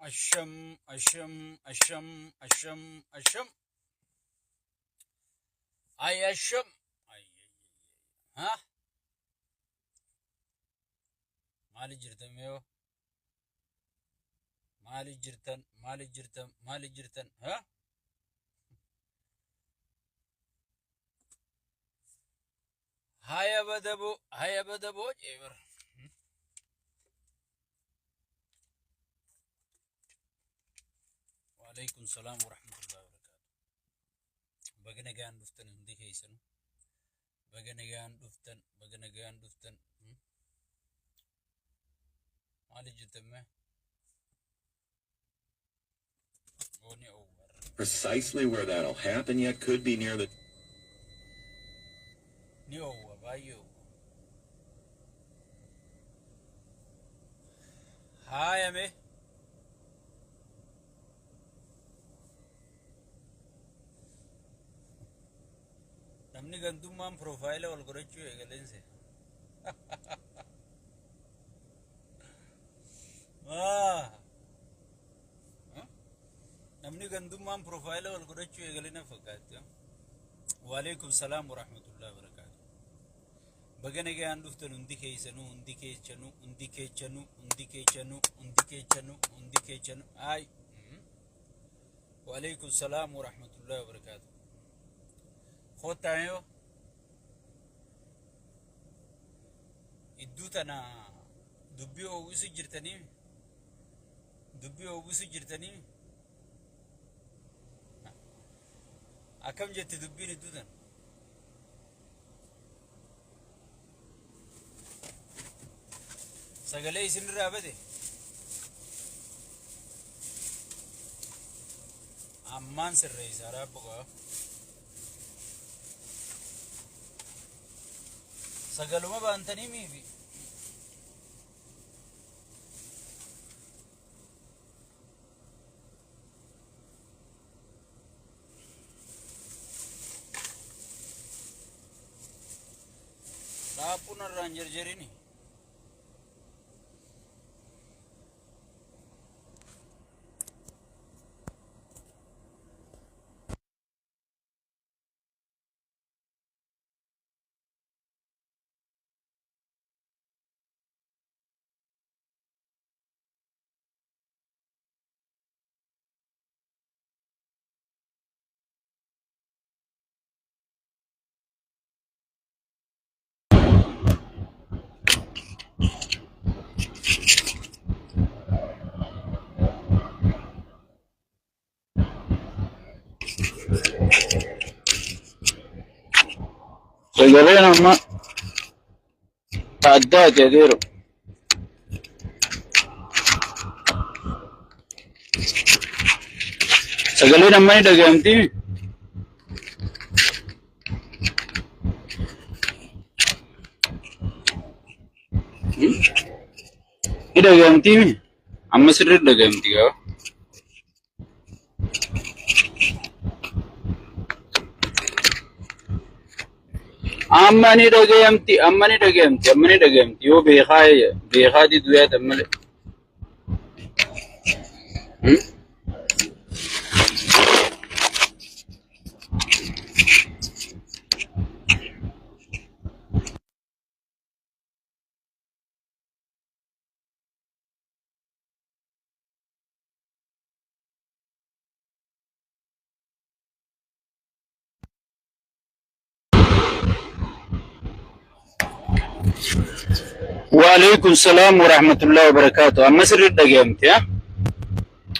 Asham, Asham, Asham, Asham, Asham. Ay Asham. Ay, ha? Maali jirtan yoo? Maali jirtan? Maali jirtan? Maali jirtan? Ha? Haya badabo, jeber. Waalaikum salam wa rahmatullahi wa barakatuh. Bagana gaan duftan hundi keeysan. Bagana gaan duftan. Maali jirtan mee? Oni over. Precisely where that'll happen yet could be near the Ni over, bayo. Haya me. Namni gandummaan profaayila wal godhachuu eegalense. Namni gandummaan profaayila wal godhachuu eegalina fakkaatti. Waalaikum salaam wa rahmatullahi wa barakatuh. Bagana gaan dhuftan hundi keeysanuu, hundi keechanu. Ay. Waalaikum salaam wa rahmatullahi wa barakatuh. Khotayo idduu tana dubbii oowwisu jirtanii akkam jetti dubbiin idduu tana sagalee isinirraa bade ammaan sirreessaa raabboqaa sagaluma baantanii miifi raappuun irraan jarjarini sagaleen amma addaati adeero sagaleen amma ni dhaga'amti ni dhaga'amti amma sirriitti dhaga'amti gaafa amma ni dhaga'amti yoo beekaa didu yaatan malee Waalaikum salam wa rahmatullahi wa barakatuh. Amma sirriitti dhaga'amti haa?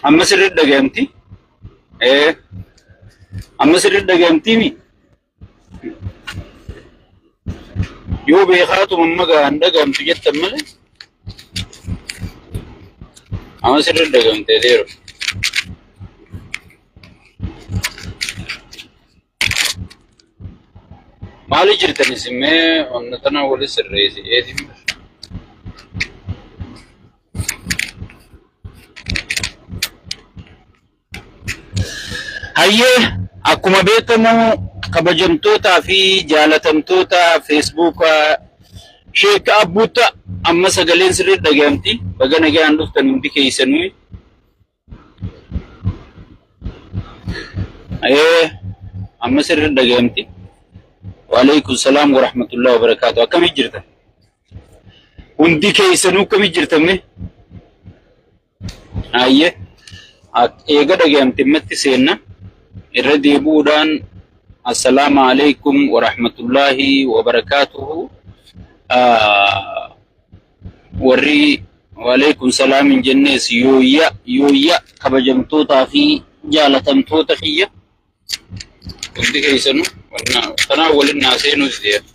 Amma sirriitti dhaga'amti? Amma sirriitti dhaga'amti mi? Yoo beekaatu amma gaan dhaga'amtu jettan malee amma sirriitti dhaga'amti adeero. Maali jirtan isin mee wanna tana wali sirreesi eetiin hayyee akkuma beekamu kabajamtootaa fi jaalatamtoota Facebook Sheek Abbuuta amma sagaleen sirriitti dhaga'amti bagana gaan dhuftan hundi keeysanuu amma sirri dhagahamti. Waalaikum salaam wa rahmatullahi wa barakaatu. Akkamii jirta? Hundi keessanuu akkamii jirtamne? Ayyee eega dhagahamti matti seenna irra deebuudhaan assalaamu alaikum wa rahmatullahi wa barakaatuhu. Warri waalaikum salaam hin jennees yooyya kabajamtootaa fi jaalatamtoota kiyya hundi keessanuu kanaa waliin naaseenuus deema.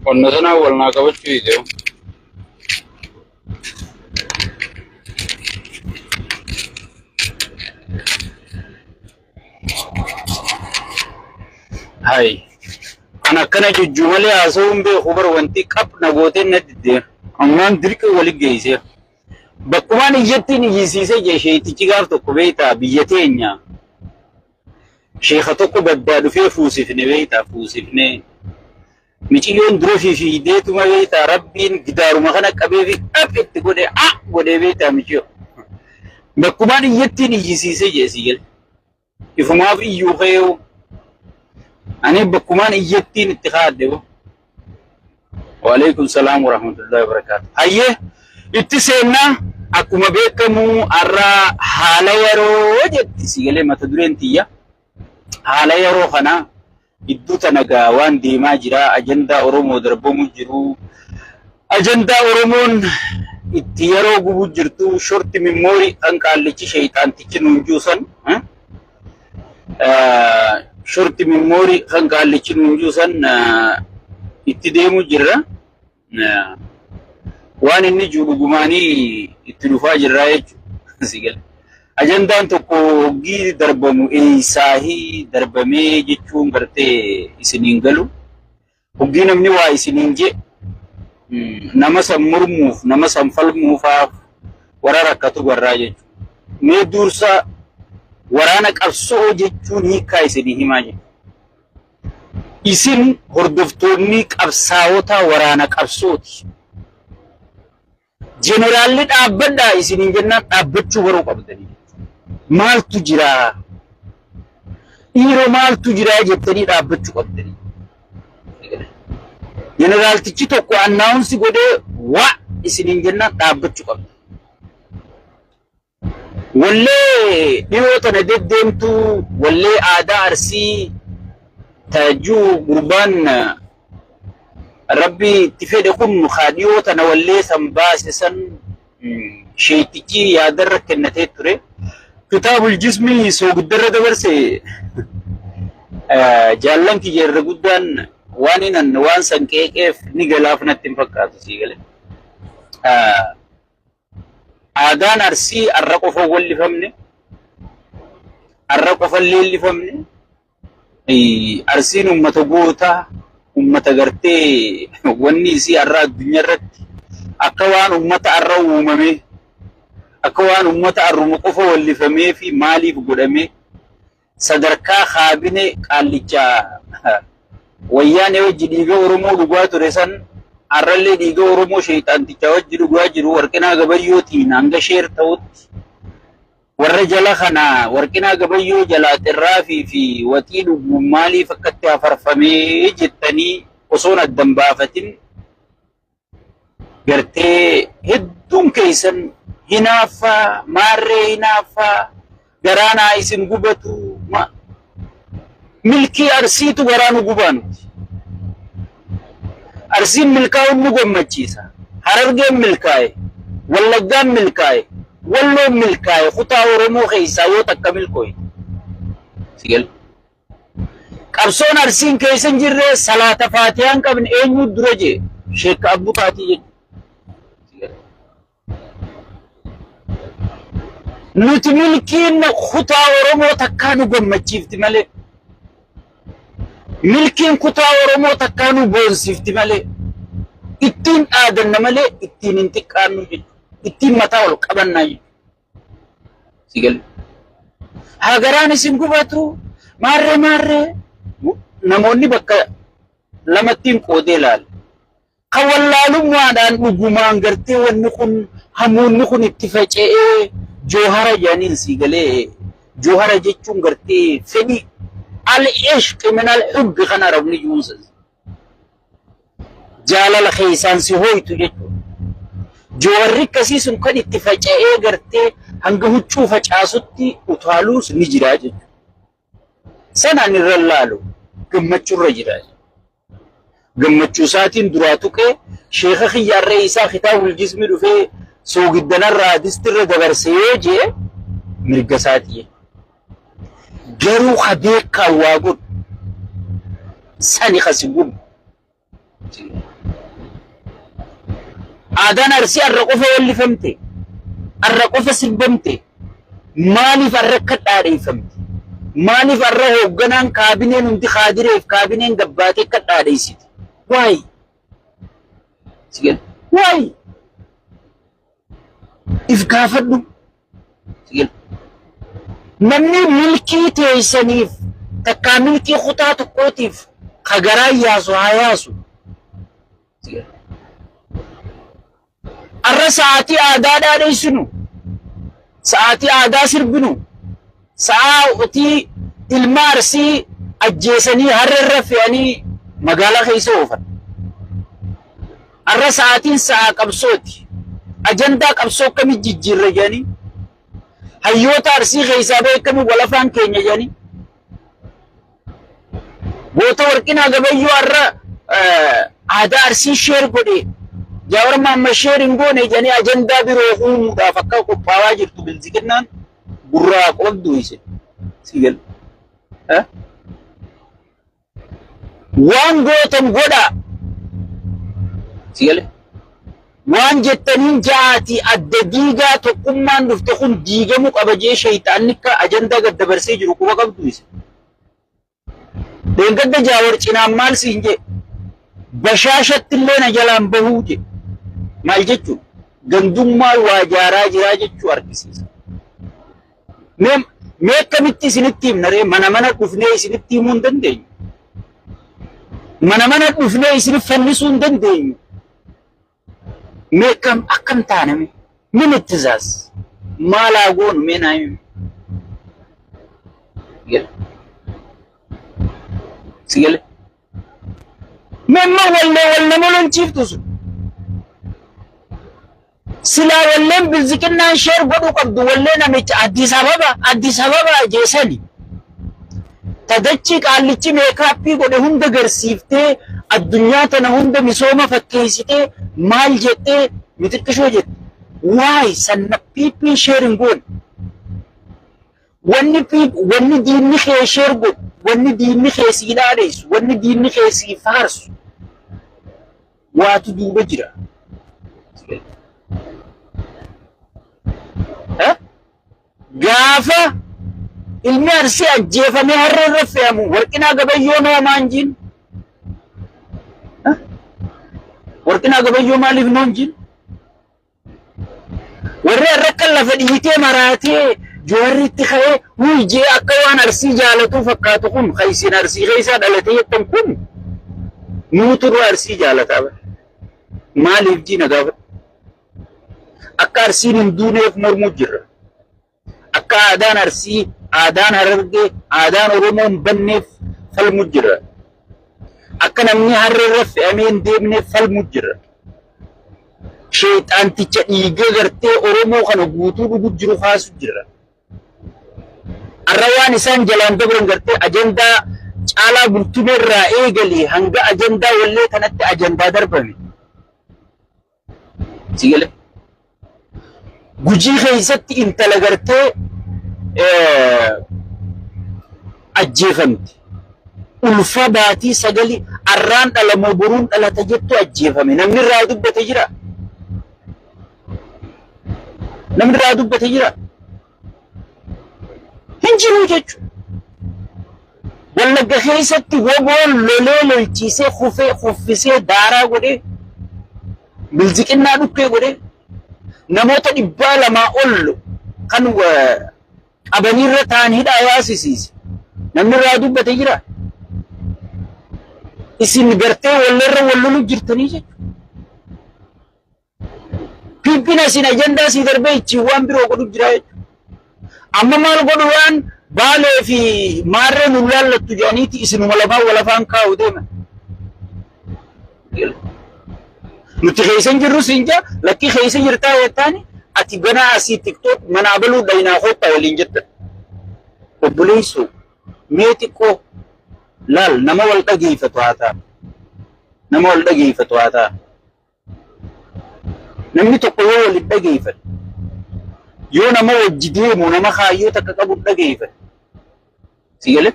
Qonna sanaa wal naa qabachuu idee. Hai, ana kana jujjumalee haasawuun beeku bara wanti qabna gooteen na diddee ammaan dirqi wali geessee bakkumaan iyyattiin iyyisiisee jee sheetichi gaaf tokko beektaa biyya teenya sheeka tokko gaddaa dhufee fuusifne beektaa fuusifne miciyyoon dura fiideetuma beektaa rabbiin gidaaruma kana qabee fi itti godhee godhee beektaa michiyyoo bakkumaan iyyattiin iyyisiisee jee siigale ifumaaf iyyuu ka'eewu. Ani bakkumaan iyyattiin itti kaadde. Waalaikum salaam wa rahmatullahi wa barakaatu. Hayyee itti seennaa akkuma beekamu har'a haala yeroo jetti sigalee mata dureen tiyya. Haala yeroo kana gidduu tanagaa waan deemaa jira ajandaa Oromoo darbamu jiru. Ajandaa Oromoon itti yeroo gubuu jirtu shorti mimoorii kan qaallichi sheeyxaantichi nuun juusan. Shorti mimoorii kan qaallichi nuun juusan itti deemu jirra. Waan inni jiru dhugumaanii itti dhufaa jirraa jechuudha. Ajandaan tokko hoggii darbamu eessaahii darbamee jechuun gartee isiniin galu. Hoggii namni waa isiniin je nama san murmuuf nama san falmuufaaf wara rakkatu garraa jechuudha. Mee dursa waraana qabsoo jechuun hiikaa isinii himaa jiru. Isin hordoftoonni qabsaa'ota waraana qabsooti. Jeneraalli dhaabbadhaa isiniin jennaan dhaabbachuu baruu qabdanii. Maaltu jira? Dhiiroo maaltu jira jettanii dhaabbachuu qabdanii. Jeneraaltichi tokko annaawunsi godhee waa isiniin jennaan dhaabbachuu qabda. Wallee dhiyoo tana deddeemtu wallee aadaa Arsii taajuu gurbaan rabbi itti fedhe kun dhiyoo tana wallee san baase san sheetichi yaadarra kennatee ture. Kitaabul jismii soogiddarra dabarse jaallan kiyya irra guddaan waan san qeeqeef ni galaaf natti hin fakkaatu sii gale. Aadaan Arsii har'a qofa wallifamne, har'a qofa leellifamne, Arsiin uummata gootaa, uummata gartee wanni isii har'a addunyaa irratti akka waan uummata har'a uumame, akka waan uummata har'uma qofa wallifamee fi maaliif godhame sadarkaa kaabine qaallichaa wayyaanee wajji dhiiga Oromoo dhugaa ture san arralle dhiiga Oromoo sheeyxaanticha wajji dhugaa jiru Warqinaa Gabayyootiin hanga sheer ta'utti warra jala kana Warqinaa Gabayyoo jalaa xirraafii fi waxii dhuguun maaliif akkatti afarfamee jettanii osoon addan baafatin gartee hedduun keessan hinaaffaa maarree hinaaffaa garaanaa isin gubatu milkii Arsiitu garaanu gubaanuti. Arsiin milkaa'uun nu gammachiisa. Harargeen milkaa'e, Wallaggaan milkaa'e, Walloon milkaa'e, kutaa Oromoo keessaa yoo takka milkooye. Sigal. Qabsoon Arsiin keessa hin jirre salaata faatiyaan qabne eenyu dura jee Sheekh Abbuu Taatii jechuudha. Nuti milkiin kutaa Oromoo takkaa nu gammachiifti malee. Milkiin kutaa Oromoo takkaa nu boonsifti malee. Ittiin dhaadanna malee ittiin hin xiqqaannu jechuudha. Ittiin mataa ol qabannaa jechuudha. Sigal. hagaraan isin gubatu maarree namoonni bakka lamattiin qoodee ilaala. Kan wallaalummaadhaan dhugumaan gartee wanni kun hamuunni kun itti faca'ee joohara jedhaniin sii galee joohara jechuun gartee fedhii al-ishq min al-hubbi kan arabni yuusas jaalala keessaan si hoytu jechuudha. Jooharri akkasii sun kan itti faca'ee gartee hanga huccuu facaasutti utaaluus ni jira jechuudha. Sanaan irra laalu gammachuurra jira. Gammachuu isaatiin duraa tuqee sheekha xiyyaarree isaa kitaabul jismi dhufee soogiddanarraa distirra dabarsee yoo jee mirga isaatii. Garuu habeekaa waa godhu sani kasi godhu. Aadaan Arsii har'a qofa wallifamte, har'a qofa sirbamte, maaliif har'a akka dhaadheeffamte? Maaliif har'a hoogganaan kaabineen hundi Kaadireef kaabineen gabbaatee akka dhaadheessite? Waay? Waay? If gaafadhu. Namni milkii teessaniif takkaa milkii kutaa tokkootiif kagaraa yaasu haa yaasu. Arra sa'aatii aadaa dhaadheessinu, sa'aatii aadaa sirbinu, sa'aatii ilma Arsii ajjeesanii harra irra fe'anii magaalaa keessa oofan. Arra sa'aatiin sa'a qabsooti. Ajandaa qabsoo akkamii jijjiirra jedhanii hayyoota Arsii keessaa beekamu walafaan keenya jedhanii goota Warqinaa Gabayyoo har'a aadaa Arsii sheer godhee Jawaar Mohaammed sheer hin goone jedhanii ajandaa biroo uumuudhaaf akka qophaa'aa jirtu bilziqinnaan gurraa qabdu ishee sigal waan gootan godhaa sigal waan jettaniin jaati adda diigaa tokkummaan dhufte kun diigamu qaba jee shayxaanni akka ajandaa gad dabarsee jiru quba qabdu isa. Deengadda Jawaar cinaan maal siin jee bashaashatti illee na jalaan bahuu jee maal jechuun gandummaa waa jaaraa jiraa jechuu argisiisa. Mee akkamitti isinitti himna ree mana dhufnee isinitti himuu hin dandeenyu. Mana dhufnee isinif fannisuu hin dandeenyu. Mee akkam taaname min ittizaaz maalaa goonu mee naa himi. Sigale memma wal nama lonchiiftu sun silaa walleen bilziqinnaan sheer godhuu qabdu wallee namicha Addis Ababa jeesani tadachi qaallichi meekaappii godhe hunda garsiiftee addunyaa tana hunda misooma fakkeessitee maal jettee mitiqqishoo jette waay sanna piippiin sheer hin goone wanni diinni kee sheer godhu wanni diinni kee sii dhaadheessu wanni diinni kee sii faarsu waatu duuba jira. Gaafa ilmi Arsii ajjeefamee harra irra fe'amu Warqinaa Gabayyoo noomaan jiin. Warqinaa Gabayyoo maaliif noon jiin? Warri har'a akka lafa dhiitee maraatee Jawaarri itti ka'ee jee akka waan Arsii jaalatu fakkaatu kun isin Arsii keessaa dhalatee jettan kun nuutu Arsii jaalataa bara. Maaliif jiina gaafa? Akka Arsiin hin duuneef mormuu jirra. Akka aadaan Arsii, aadaan Harargee, aadaan Oromoo hin banneef falmuu jirra. Akka namni harra irra fe'amee hin deemneef falmuu jirra. Sheexaanticha dhiigee gartee Oromoo kana guutuu dhuguu jiru kaasu jirra. Arra waan isaan jalaan dabran gartee ajandaa caalaa bultumee irraa eegalee hanga ajandaa wallee kanatti ajandaa darbame. Sigale Gujii keessatti intala gartee ajjeefamti. Ulfa baatii sagali arraan dhalamoo boruun dhalata jettu ajjeefame. Namni irraa dubbate jira. Namni irraa dubbate jira. Hin jiru jechuudha. Wallagga keessatti woboon lolee lolchiisee kuffisee daaraa godhee bilziqinnaa dhukkee godhee namoota 200 ol kan qabanii irra ta'an hidhaa yaasisiise namni irraa dubbate jira isin gartee walirra wallolu jirtanii jechuudha. Pimpina sin ajandaa si darbee ichi waan biroo godhu jira jechuudha. Amma maal godhu waan baalee fi maarree nu laallattu jedhaniiti isinuma lafaan walafaan kaa'u deeman. Nuti keeysan jirru siinja lakkii keeysa jirtaa jettaani ati ganaa asii tiktook manaa baluu dhaynaa hoottaa waliin jetta. Obboleessu mee xiqqoo laal nama wal dhageeffatu haa ta'a. Nama wal dhageeffatu haa ta'a. Namni tokko yoo waliin dhageeffate yoo nama wajji deemu nama kaayyoo takka qabu dhageeffate. سيقول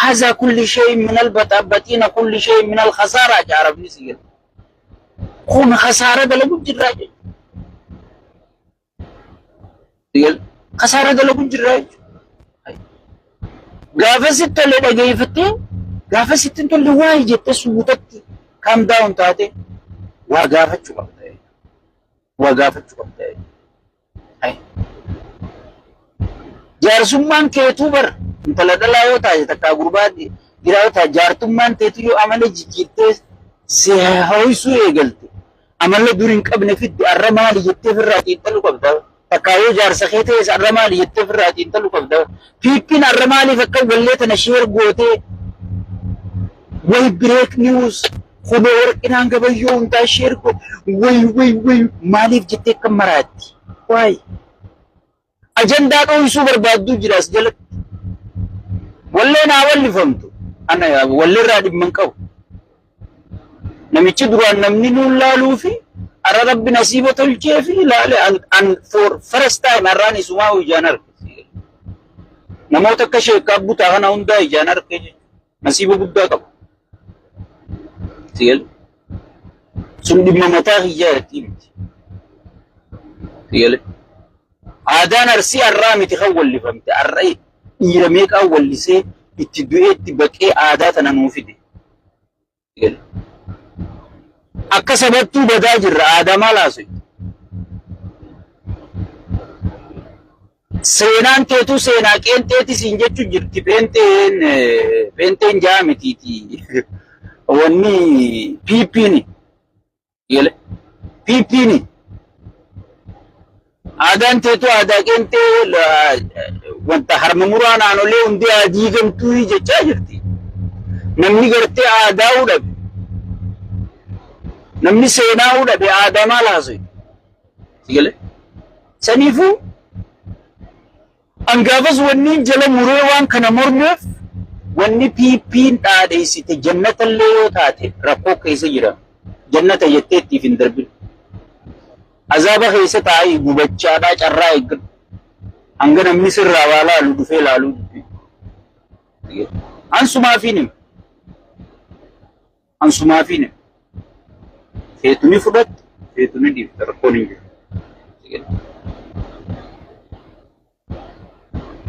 هذا كل شيء من البطين كل شيء من الخسارة عربي سيقول كون خسارة ده لابد الراجع سيقول خسارة ده لابد الراجع غافة ستة اللي دقيفتين غافة ستة اللي واجه تسوطت كام داون تاتي وغافة شو قبضة وغافة شو قبضة هاي jaarsummaan keetuu bar intala dhalaa yoo taate takkaa gurbaatti dhiiraa yoo taate jaartummaan teetu yoo amala jijjiirtee si hoysuu eegalte amala dur hin qabne fidde arra maali jettee firraa xiinxaluu qabda takkaa yoo jaarsa kee ta'es arra maali jettee firraa xiinxaluu qabda piippiin arra maaliif akka wallee tana sheer gootee way break news khubee warqinaan gabayyoo hundaa sheer go way maaliif jettee akka maraatti waay ajandaa dho'isuu barbaaddu jiraas jalatti wallee naa wallifamtu ana walleerraa dhimman qabu namichi duraan namni nuun laaluu fi ara rabbi nasiiba tolchee fi laale an for first time arraan isumaa ijaan arge namoota akka sheekkaa butaa kana hundaa ijaan arge nasiiba guddaa qabu sigal sun dhimma mataa hiyyaatti miti sigal آدان أرسي الرامي تخول لفهمت الرأي يرميك أول لسه التدوية تبكي عاداتنا نوفدي أكسبتو بداجر آدم على سوي سينان تيتو سيناكين تيتي سنجتو جرتي بنتين جامي تيتي واني بيبيني بيبيني آدان تيتو آداكين تي وانت حرم مران عنو ليه اندي آديغم توي جچا جرتي نمني گرتي آداو دب نمني سيناو دب آداما لازوي سيگلے سنیفو انگافز ونی جل مروان کنا مرنف ونی پین آدیسی تی جنت اللي يو تاتي رقو كيسا جرا جنت يتيتي فين دربل عذاب خيسة تاي غبچا دا چرا اگ انگر امنی سر راوالا لدو فی لالو انسو ما فينم فيتوني فدت فيتوني دي ترقوني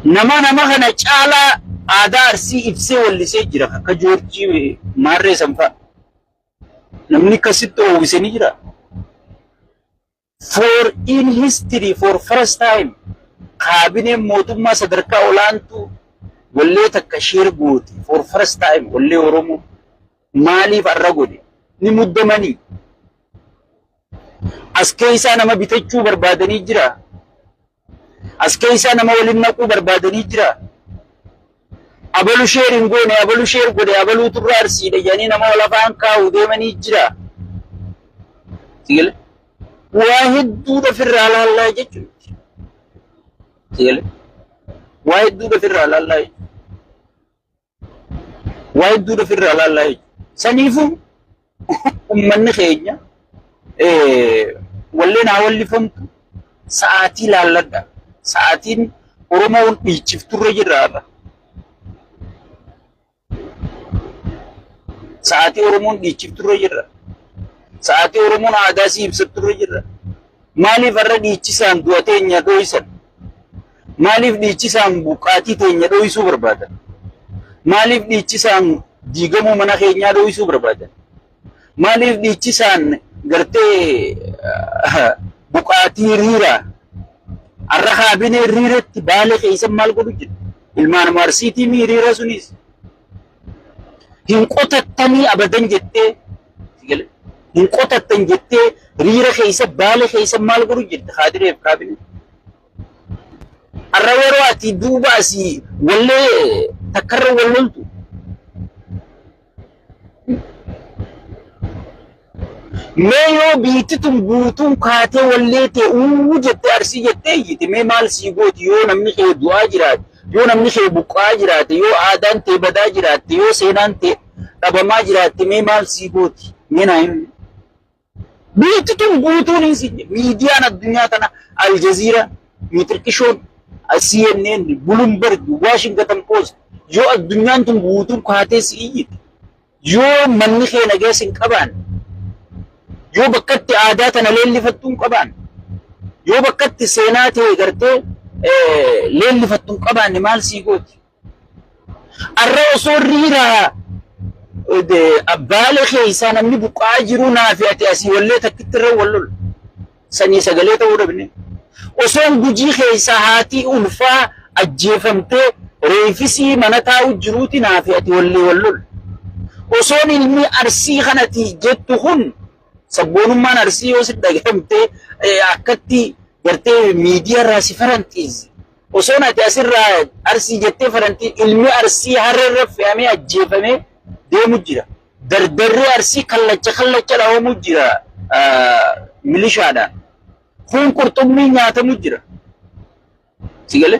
نما خنا چالا آدار سي ابسي واللي سي جرا كجورجي ماري سنفا نمني كسيتو وسني جرا for in history for first time cabinet موتما صدركا اولانتو واللي تكشير بوتي for first time واللي ورمو مالي فرغودي نمدمني اسكيسا نما بيتچو بربادني جرا اسكيسا نما ولنقو بربادني جرا ابلو شيرين غوني ابلو شير غودي ابلو ترارسي دجاني نما ولا فان كاو ديمني جرا تيل واحد دودة في الرعال الله يجب تيل واحد دودة في الرعال الله يجب واحد دودة في الرعال الله يجب سنيفو أمنا خيجنا ولينا أولي فهمتو ساعتي لالدا ساعتين ورمون بيشفتو رجل ساعتي ورمون بيشفتو رجل ساعتي ورمون عاداسي بسطو رجل مالي فرد يتشسان دواتين يدويسن مالي فرد يتشسان بقاتي تين يدويسو بربادا مالي فرد يتشسان جيغمو مناخين يدويسو بربادا مالي فرد يتشسان گرتي بقاتي ريرا arra bine riiretti baale keessa maal godhu jedhu ilmaan marsiitii miiriira sunis hin qotattanii abadan jettee hin qotattan jettee riira keessa baale keessa maal godhu jedhu haadireef kaabine arra yeroo ati duuba asii wallee takkarra walloltu meyo biititun guutuun kaatee wallee ta'e jettee arsii jettee iyyite mee maal sii gooti yoo namni kee du'aa jiraate yoo namni kee buqqaa jiraate yoo aadaan ta'e badaa jiraate yoo seenaan ta'e dhabamaa jiraate mee maal sii gooti mee naa himi biititun guutuun hin miidiyaan addunyaa tana aljaziira miitirkishoon CNN Bloomberg Washington Post yoo addunyaan tun guutuun kaatee si iyyite yoo manni kee nagees hin qabaan yoo bakkatti aadaa tana leellifattuun qabaan yoo bakkatti seenaa ta'e gartee leellifattuun qabaan maal sii gooti arra osoo riiraa baale keessa namni buqqaa jiru naafi ati asii wallee takkitti irra wallol sanii sagalee ta'uu dhabne osoon gujii keessa haati ulfaa ajjeefamtee reefisii mana taa'u jiruuti naafi ati wallee wallol osoon ilmi arsii kanati jettu kun sabboonummaan arsii yoo si dhagahamtee akkatti gartee miidiyaa irraa si faranxiisi osoon ati asirraa arsii jettee faranxiisi ilmi arsii harreerra fe'amee ajjeefamee deemu jira dardarree arsii kallacha dhawamu jira milishaadhaan kun qurxummii nyaatamu jira sigale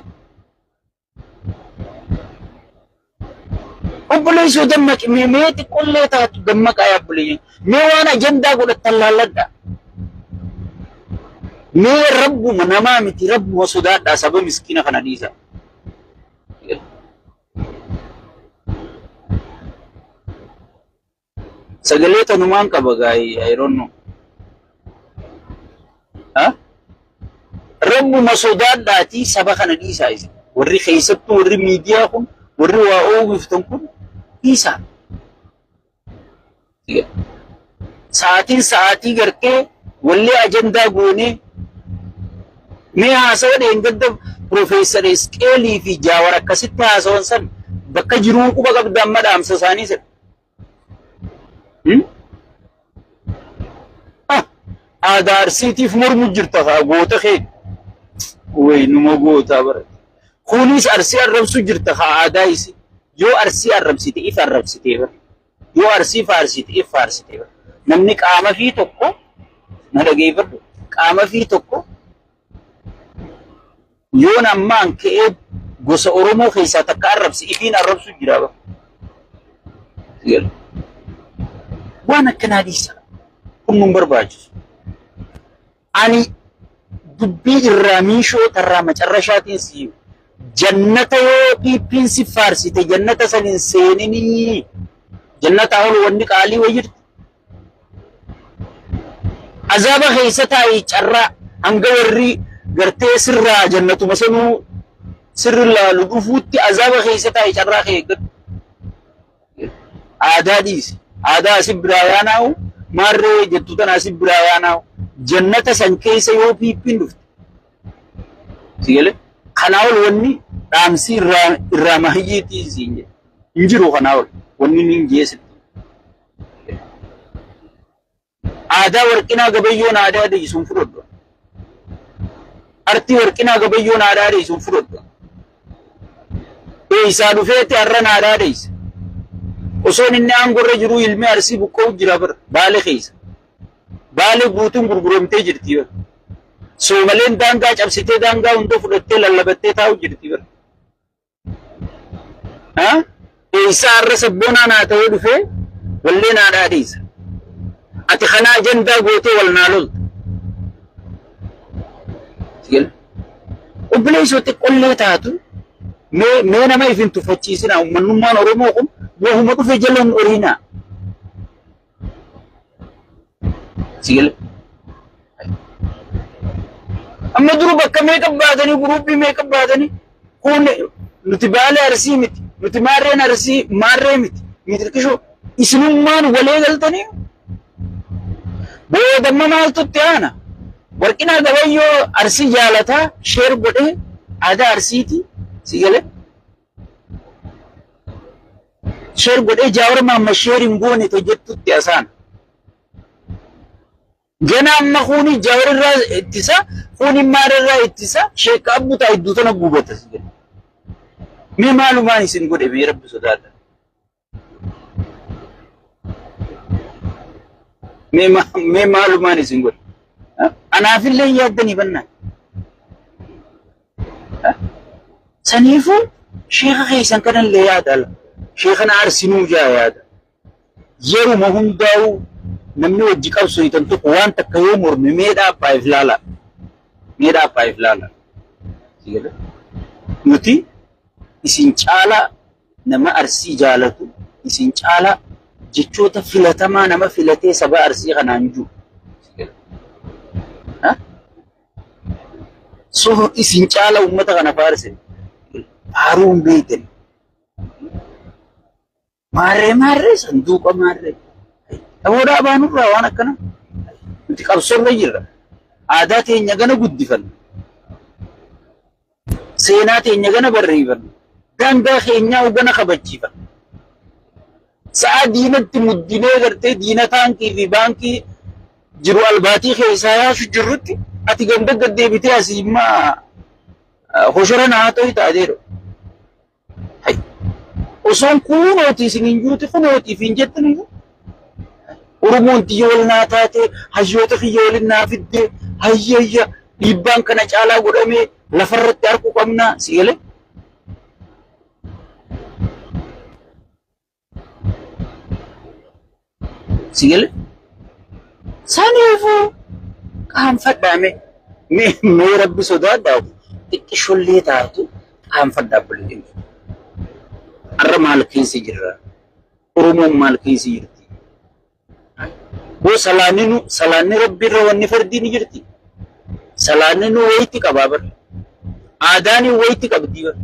obboleessoo dammaqi mee xiqqollee taatu dammaqaa yaabboleeyyan mee waan ajandaa godhattan laalladha mee rabbuma namaa miti rabbuma sodaadhaa saba miskiina kana dhiisa sagalee tanumaan qaba gaayii I don't know rabbuma sodaadhaatii saba kana dhiisaa isa warri keessattuu warri miidiyaa kun warri waa oogiftan kun dhiisaa sa'aatii gartee wallee ajandaa goonee mee haasawa dheengadda Profeesar Isqeelii fi Jaawar akkasitti haasawan san bakka jiruu quba qabdaan madhaamsa isaanii jedha aadaa arsiitiif mormu jirta goota kee way numa goota bara kunis arsii arrabsu jirta aadaa isi yoo arsii arrabsite if arrabsite bara yoo arsii faarsite if faarsite bara namni qaama fi tokko na dhageeffadhu qaama fi tokko yoo nammaan ka'ee gosa Oromoo keessaa takka arrabsi ifiin arrabsu jira bara waan akkanaa dhiisa kun nun barbaachisu ani dubbii irraa miishoo tarraa macarrashaatiin siiyu jannata yoo dhiiphiin si faarsite jannata saniin seeninii jannata ol wanni qaalii wayyirti azaaba keessa taa'ii carraa hanga warri gartee sirraa jannatuma sanuu sirri laalu dhufuutti azaaba keessa taa'ii carraa kee eeggatu aadaa dhiisi aadaa asii biraa yaanaa'u maarree jettu tana asii biraa yaanaa'u jannata san keessa yoo piippiin dhufte sigale kanaa ol wanni dhaamsii irraa mahiyyiitii siin jedhe hin jiru kanaa ol wanni niin geessitti aadaa warqinaa gabayyoon aadaa deeyisuun fudhadhu artii warqinaa gabayyoon aadaa deeyisuun fudhadhu eeysaa dhufeetti har'an aadaa deeyisa osoon inni aangorra jiru ilmi arsii buqqa'u jira bara baale keessa baale guutuun gurguramtee jirti bara soomaleen daangaa cabsitee daangaa hunda fudhattee lallabattee taa'u jirti bara eeysaa har'a sabboonaa naa ta'ee dhufee wallee naa dhaadhiisa ati kanaa ajandaa gootee wal naa lolta obboleessoo xiqqollee taatu mee nama ifin tuffachiisina ummannummaan Oromoo kun wahuma dhufe jalan oriinaa sigale amma duru bakka meeqa baatanii guruubii meeqa baatanii kun nuti baale arsii miti nuti maarreen arsii maarree miti miitirkishoo isinummaan walee galtanii boodamma maaltutti aana warqinaa gabayyoo arsii jaalataa sheer godhee aadaa arsiiti si galee sheer godhee jaawara maamma sheeriin goone tojjettutti asaan gana amma kuni jaawara irraa ittisa kuni maara irraa ittisa sheeka abbutaa iddoo tana gubata si galee mee maalumaan isin godhe mee rabbi sodaadha mee maalumaan isin godhe anaafillee yaaddanii bannaa saniifuu sheeka keessan kanallee yaadala sheekana arsinuu jaa yaada yeruma hundaa'u namni wajji qabsu hitan tokko waan takka yoo morme meedhaa abbaa'eef laala nuti isin caalaa nama arsii jaalatu isin caalaa jechoota filatamaa nama filatee saba arsii kanaan jiru so isin caalaa ummata kana faarse faaruun beektan maarree sanduuqa maarree dhaboodhaa baanurraa waan akkana nuti qabsoorra jirra aadaa teenya gana guddifanna seenaa teenya gana barreeffanna daangaa keenyaa gana kabachiifanna sa'a diinatti muddinee gartee diina taankii fi baankii jiru albaatii keessaa yaashu jirrutti ati ganda gaddeebitee asii immaa hoshora naa ta'u taateedha osoon kunooti isiniin juuti kunootiif hin jettanii Oromoon xiyya wal naa taate hayyoota xiyya waliin naa fidde hayyayya dhiibbaan kana caalaa godhamee lafarratti harku qabnaa si galee si galee saniifuu qaanfadhaame mee rabbi sodaadhaa xiqqishollee taatu qaanfadhaa bulee arra maal keessa jirra Oromoon maal keessa jirti wo salaanni rabbi irra wanni fardiin jirti salaanni nu wayitti qabaa bar aadaani wayitti qabdi bar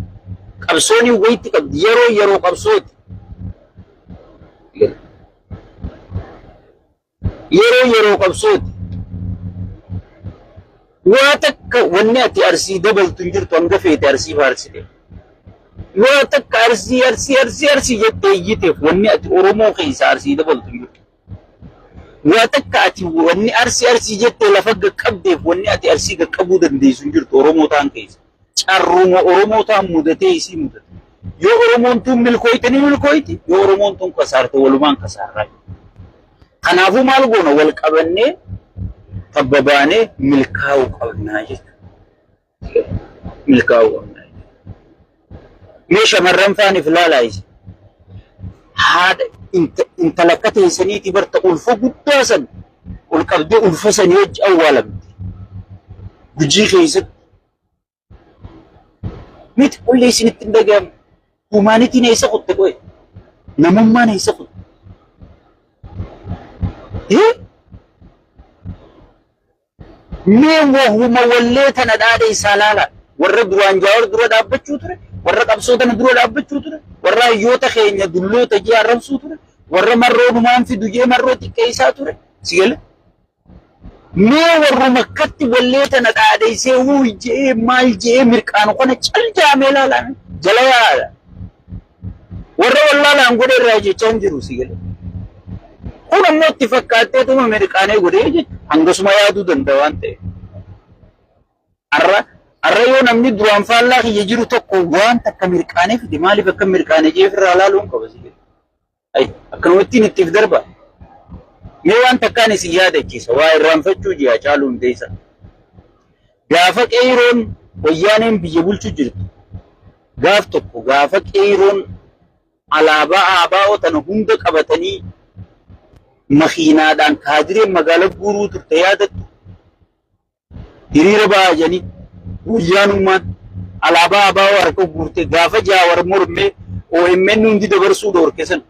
qabsooni wayitti qabdi yeroo qabsooti yeroo qabsooti waa takka wanni ati arsii dabaltu jirtu hanga feete arsii faarsite waa takka arsii jettee iyyiteef wanni ati Oromoo keessa arsii dabaltu jirtu waa takka ati wanni arsii jettee lafa gaqqabdeef wanni ati arsii gaqqabuu dandeessu jirtu Oromoo taan keessa carruma Oromoo taan mudatee isii mudate yoo Oromoon tun milkooyti yoo Oromoon tun kasaarte walumaan kasaarraa kanaafuu maal goona wal qabannee tabbabaanee milkaa'uu qabnaa jechuudha milkaa'uu qabnaa mee shamarran faaniif laalaayise haadha intala akka teessaniiti barta ulfa guddaa san ol qabdee ulfa sanii wajji awwaalamte gujii keessatti miti qollee isinitti hin dhagahamu humaanitiin eessa kutte qo'e namummaan eessa kutte mee wahuma wallee tana dhaadhe isaa laala warra duraan jaawar dura dhaabbachuu ture warra qabsootana dura dhaabbachuu ture warra hayyoota keenya dulloota jee arrabsuu ture warra marroo dhumaan fidu jee marroo xiqqeessaa ture si gale mee warruma akkatti wallee tana dhaadheessee wuuy jee maal jee mirqaanu kana cal jaamee laalaan jala yaada warra wallaalaan godhe irraa jechaan jiru si gale kun ammoo itti fakkaatteetuma mirqaanee godhee jechuudha hangasuma yaaduu danda'a waan ta'eef arra yoo namni duraan faallaa kiyya jiru tokko waan takka mirqaanee fide maaliif akka mirqaanee jeef irraa laaluun qaba si gale akkanumattiin ittiif darba mee waan takkaan isin yaadachiisa waa irraanfachuu ji'a caaluu hundeessa gaafa qeeroon wayyaaneen biyya bulchuu jirtu gaaf tokko gaafa qeeroon alaabaa ABO tana hunda qabatanii makiinaadhaan kaadireen magaalaa guuruu turte yaadattu hiriira baay'anii guyyaanummaan alaabaa ABO harka guurte gaafa jaawar mormee OMN hundi dabarsuu dhoorkesan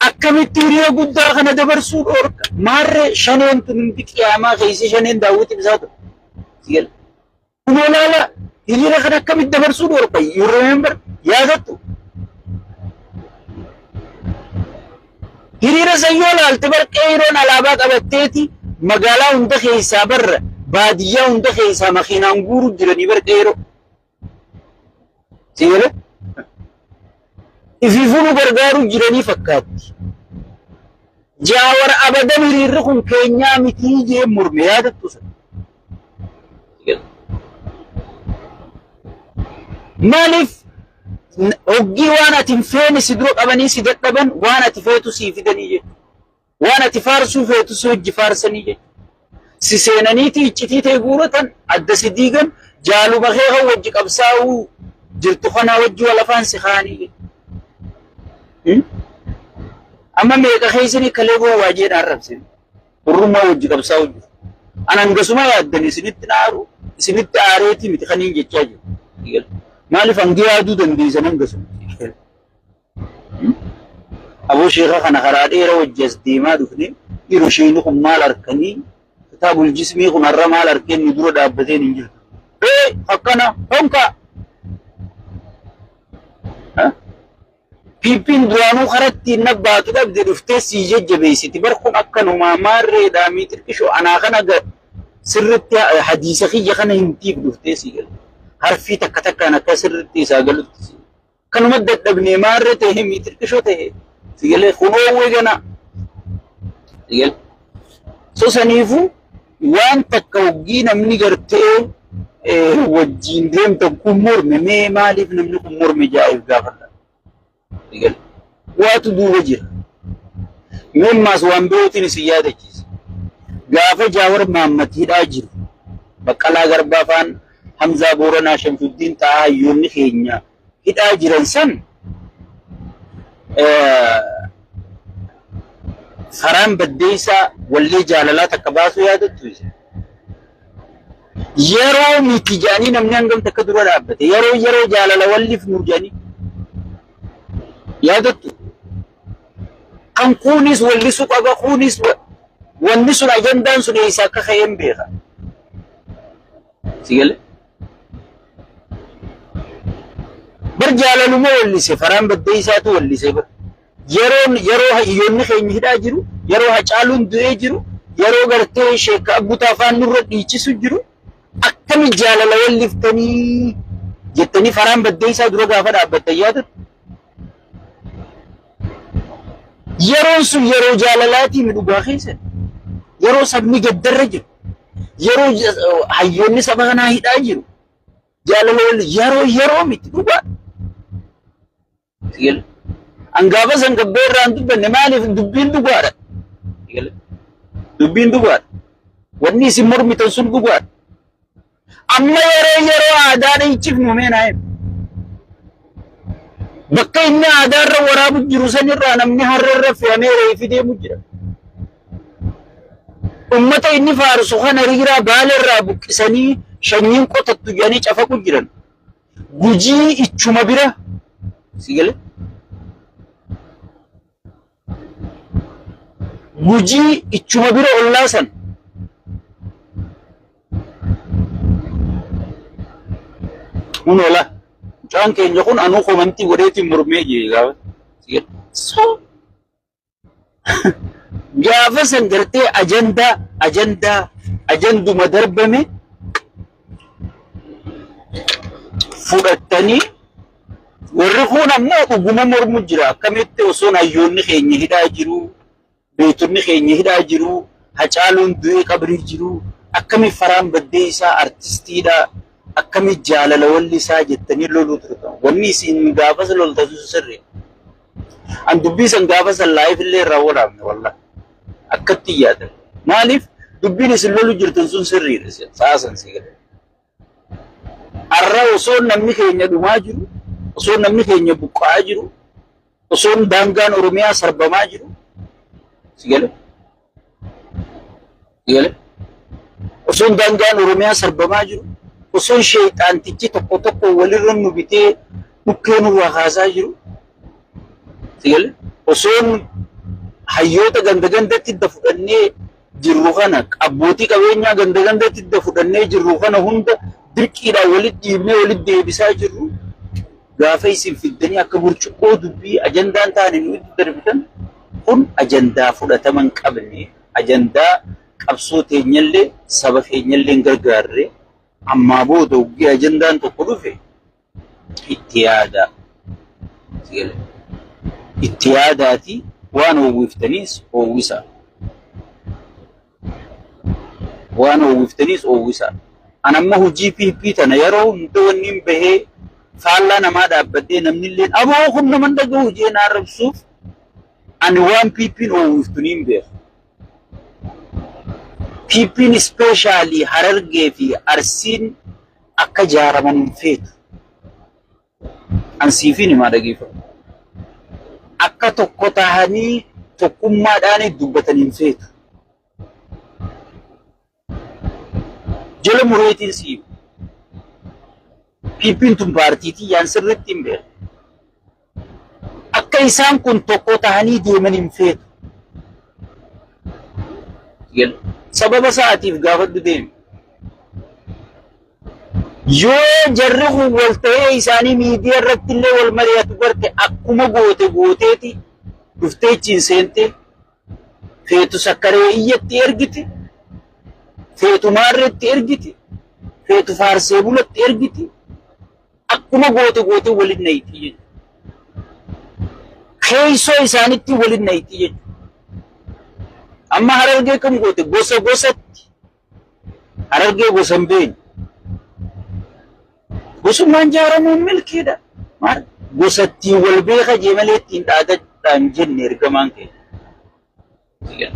akkamitti hiriira guddaa kana dabarsuu dhoorka maarree shaneen tun hundi qiyaamaa keessa shaneen daawwiti bisaatu sigal kunoo laala hiriira kana akkamitti dabarsuu dhoorka you remember yaadattu hiriira sayyoo laalte bar qeeroon alaabaa qabatteeti magaalaa hunda keessaa barra baadiyyaa hunda keessaa makiinaan guuru jiranii barqeero si'eele ifiifunu gargaaru jiranii fakkaatti jaawar abadan hiriirri kun keenyaa mitii jee murme yaadattu sana maaliif hoggii waan ati hin feene si dura qabanii si dadhaban waan ati feetu sii fidanii jechuudha. Waan ati faarsuu feetu si hojii faarsanii jechuudha. Si seenaniiti iccitii ta'e guuratan adda si diigan jaaluma kee kan wajji qabsaa'uu jirtu kanaa wajji wal afaan si kaanii jechuudha. Amma meeqa keessanii kalee boo waajeedhaan rabsine hurrummaa wajji qabsaa'uu jiru. An hangasuma yaaddan isinitti naaru isinitti aareetii miti kaniin jechaa jiru. Maaliif hangi yaaduu dandeessan hangasuma. Aboo sheekha kana karaa dheeraa wajji as deemaa dhufne dhiirri isheen kun maal harkanii kitaabul jismii kun har'a maal harkeen nu dura dhaabbateen hin jirtu. Akkana honka. Piippiin duraanuu karatti nabbaatu dhabde dhuftee sii jajjabeessiti bar kun akkanumaa maarreedhaa miixirqishoo anaa kana sirritti hadiisa kiyya kana himtiif dhuftee sii galte. Harfii takka takkaan akka sirritti isaa galutti kanuma dadhabnee maarree ta'e miixirqishoo ta'e sigalee kunoowwee gana sigalee sosaniifu waan takka hoggii namni gartee wajjiin deemtan kun morme mee maaliif namni kun morme jaa'eef gaafadha sigalee waatu duuba jira meemmaas waan birootiin isin yaadachiisa gaafa Jaawar Mahammadiidhaa jiru Baqqalaa Garbaa faan Hamzaa Booranaa Shamsuddin ta'aa hayyoonni keenya hidhaa jiran san Faraan Baddeessaa wallee jaalalaa takka baasuu yaadattu yeroo miti jaanii namni hangam takka dura dhaabbate yeroo jaalala walliif nuu jaanii yaadattu kan kunis wallisu qaba kunis wanni sun ajandaan sun eessa akka ka'een beeka sigalee bar jaalaluma wallise Faraan Baddeessaatu wallise bar yeroo hayyoonni keenya hidhaa jiru yeroo Hacaaluun du'ee jiru yeroo gartee Sheek Abbutaa afaan nurra dhiichisu jiru akkami jaalala walliftanii jettanii Faraan Baddeessaa dura gaafa dhaabbattan yaadattu yeroon sun yeroo jaalalaatii midhugaa keessa yeroo sabni gaddarra jiru yeroo hayyoonni saba kanaa hidhaa jiru jaalala yeroo miti dhugaa angaafa san gabbee irraan dubbanne maaliif dubbiin dhugaadha dubbiin dhugaadha wanni isin mormitan sun dhugaadha amma yeroo aadaa dhiichiif numeenaa bakka inni aadaarra waraabu jiru sanirraa namni harreerra fe'amee reefi deemu jira ummata inni faarsu kana hiriiraa baalerraa buqqisanii shanyiin qotattu jedhanii cafaqu jiran gujii ichuma bira sigale gujii ichuma bira ollaasan unola mucaan keenya kun anuu komantii godheetiin mormee jee gaafa sigale so gaafa san gartee ajanduma darbame fudhattanii warri kun ammoo dhuguma mormu jira akkamitti osoo hayyoonni keenya hidhaa jiru beetonni keenya hidhaa jiru Hacaaluun du'ee qabrii jiru akkami Faraan Baddeessaa artistiidha akkami jaalala wallisaa jettanii loluu turtan wanni isin gaafa loltatu sirrii an dubbii san gaafa san laayif illee irraa walaabne wallahi akkatti yaadan maaliif dubbiin isin lolu jirtan sun sirriidha saasan sigale arra osoo namni keenya dhumaa jiru osoo namni keenya buqqa'aa jiru osoo daangaan Oromiyaa sarbamaa jiru sigale osoo daangaan Oromiyaa sarbamaa jiru osoo sheexaantichi tokko walirra nu bitee dhukkee nurraa kaasaa jiru sigale osoo hayyoota gandagandatti idda fudhannee jirru kana abbootii qabeenyaa gandagandatti idda fudhannee jirru kana hunda dirqiidhaan walitti dhiibnee walitti deebisaa jirru gaafa isin fiddanii akka burcuqqoo dubbii ajandaan taane nu itti darbitan kun ajandaa fudhataman qabne ajandaa qabsoo teenyallee saba keenyallee gargaarree ammaa booda uggee ajandaan tokko dhufe itti yaada. Itti yaadaati waan oowwiftaniis oowwisa. Waan oowwiftaniis oowwisa. Anamma hojii PP tana yeroo hunda wanni bahee faallaa namaa dhaabbadhee namni illee aboo kun nama dhaga'u jeen arrabsuuf ani waan PP'n oowwiftuniin beeku. PP'n especially Harargee fi Arsiin akka jaaraman hin feetu. Ansiifin himaa dhageeffatu. Akka tokko tahanii tokkummaadhaan dubbatan hin feetu. Jala mureetiin siibu. PP'n tun paartiitii yaan sirriitti hin beeku. Akka isaan kun tokko tahanii deeman hin feetu. Sababa sa'aatiif gaafadhu deemi. Yoo jarri kun wal ta'ee isaanii miidiyaa irratti illee wal mari'atu garte akkuma gooteeti dhuftee ciin seente feetu sakkaree iyyatti ergiti. Feetu maarreetti ergiti. Feetu faarsee bulatti ergiti. Akkuma goote waliin nayti jechuudha. Keessoo isaanitti waliin nayti jechuudha. Amma Harargee kam goote gosa gosatti. Harargee gosa hin beekne. Gosummaan jaaramuun milkiidha. Maal gosatti wal beeka jee malee ittiin dhaadadhaan jenne ergamaan keenya.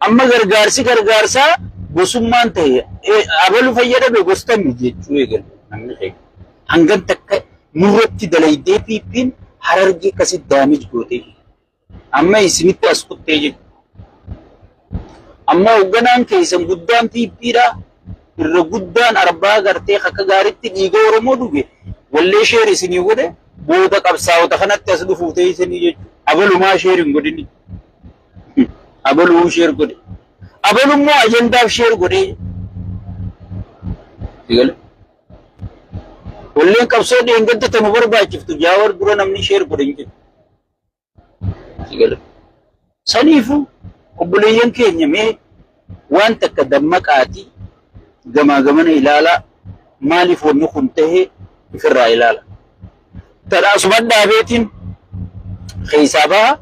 Amma gargaarsaa gosummaan ta'e abalu fayyadame gostami jechuu eegalu namni keenya. Hangan takka nurratti dalaydee PP'n Harargee akkasitti daamij gootee. Amma isinitti as kuttee jiru. Amma hoogganaan keessan guddaan PP'dha. Irra guddaan arbaa gartee akka gaariitti dhiiga Oromoo dhuge wallee sheer isinii godhe booda qabsaa'ota kanatti as dhufuu ta'e isinii jechuudha. Abalumaa sheer hin godhini. Abaluu sheer godhe. Abalummoo ajandaaf sheer godhe. Walleen qabsoo dheengadda tanu barbaachiftu jaawar dura namni sheer godhe hin jiru. Saniifuu obboleeyyan keenya mee waan takka dammaqaatii gamaa gamana ilaalaa maaliif wanni kun tahee ifirraa ilaala. Tadha asuman dhaabeetiin keessaa baha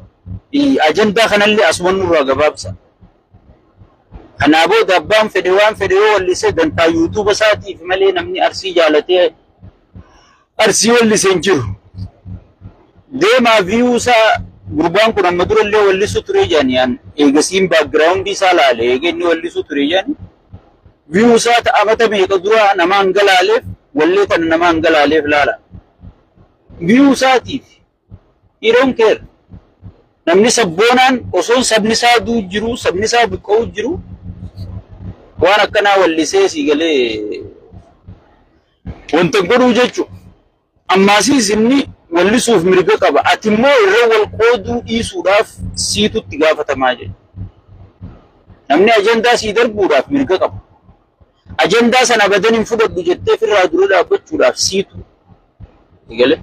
ajandaa kanallee asuman nurraa gabaabsa. Kanaa booda abbaan fedhe waan fedhe yoo wallise dantaa yuutuuba isaatiif malee namni Arsii jaalatee Arsii wallise hin jiru. Deemaa viiyuusaa gurbaan kun amma durallee wallisu ture jaaniyaan eegasiin baakgiraawundii isaa laale eega inni wallisu ture jaani. Viiyuusaa ta'amata meeqa dura nama hangalaaleef wallee tana nama hangalaaleef laala. Viiyuusaatiif hiroon keer namni sabboonaan osoon sabni isaa duu jiru sabni isaa buqqa'uu jiru waan akkanaa wallisee si galee wanta godhuu jechuudha. Ammaasiis inni wallisuuf mirga qaba. Ati immoo irra wal qooduu dhiisuudhaaf siitutti gaafatamaa jedhu. Namni ajandaa sii darbuudhaaf mirga qaba. Ajandaa sana badan hin fudhadhu jettee firraa dura dhaabbachuudhaaf siitu. Egalee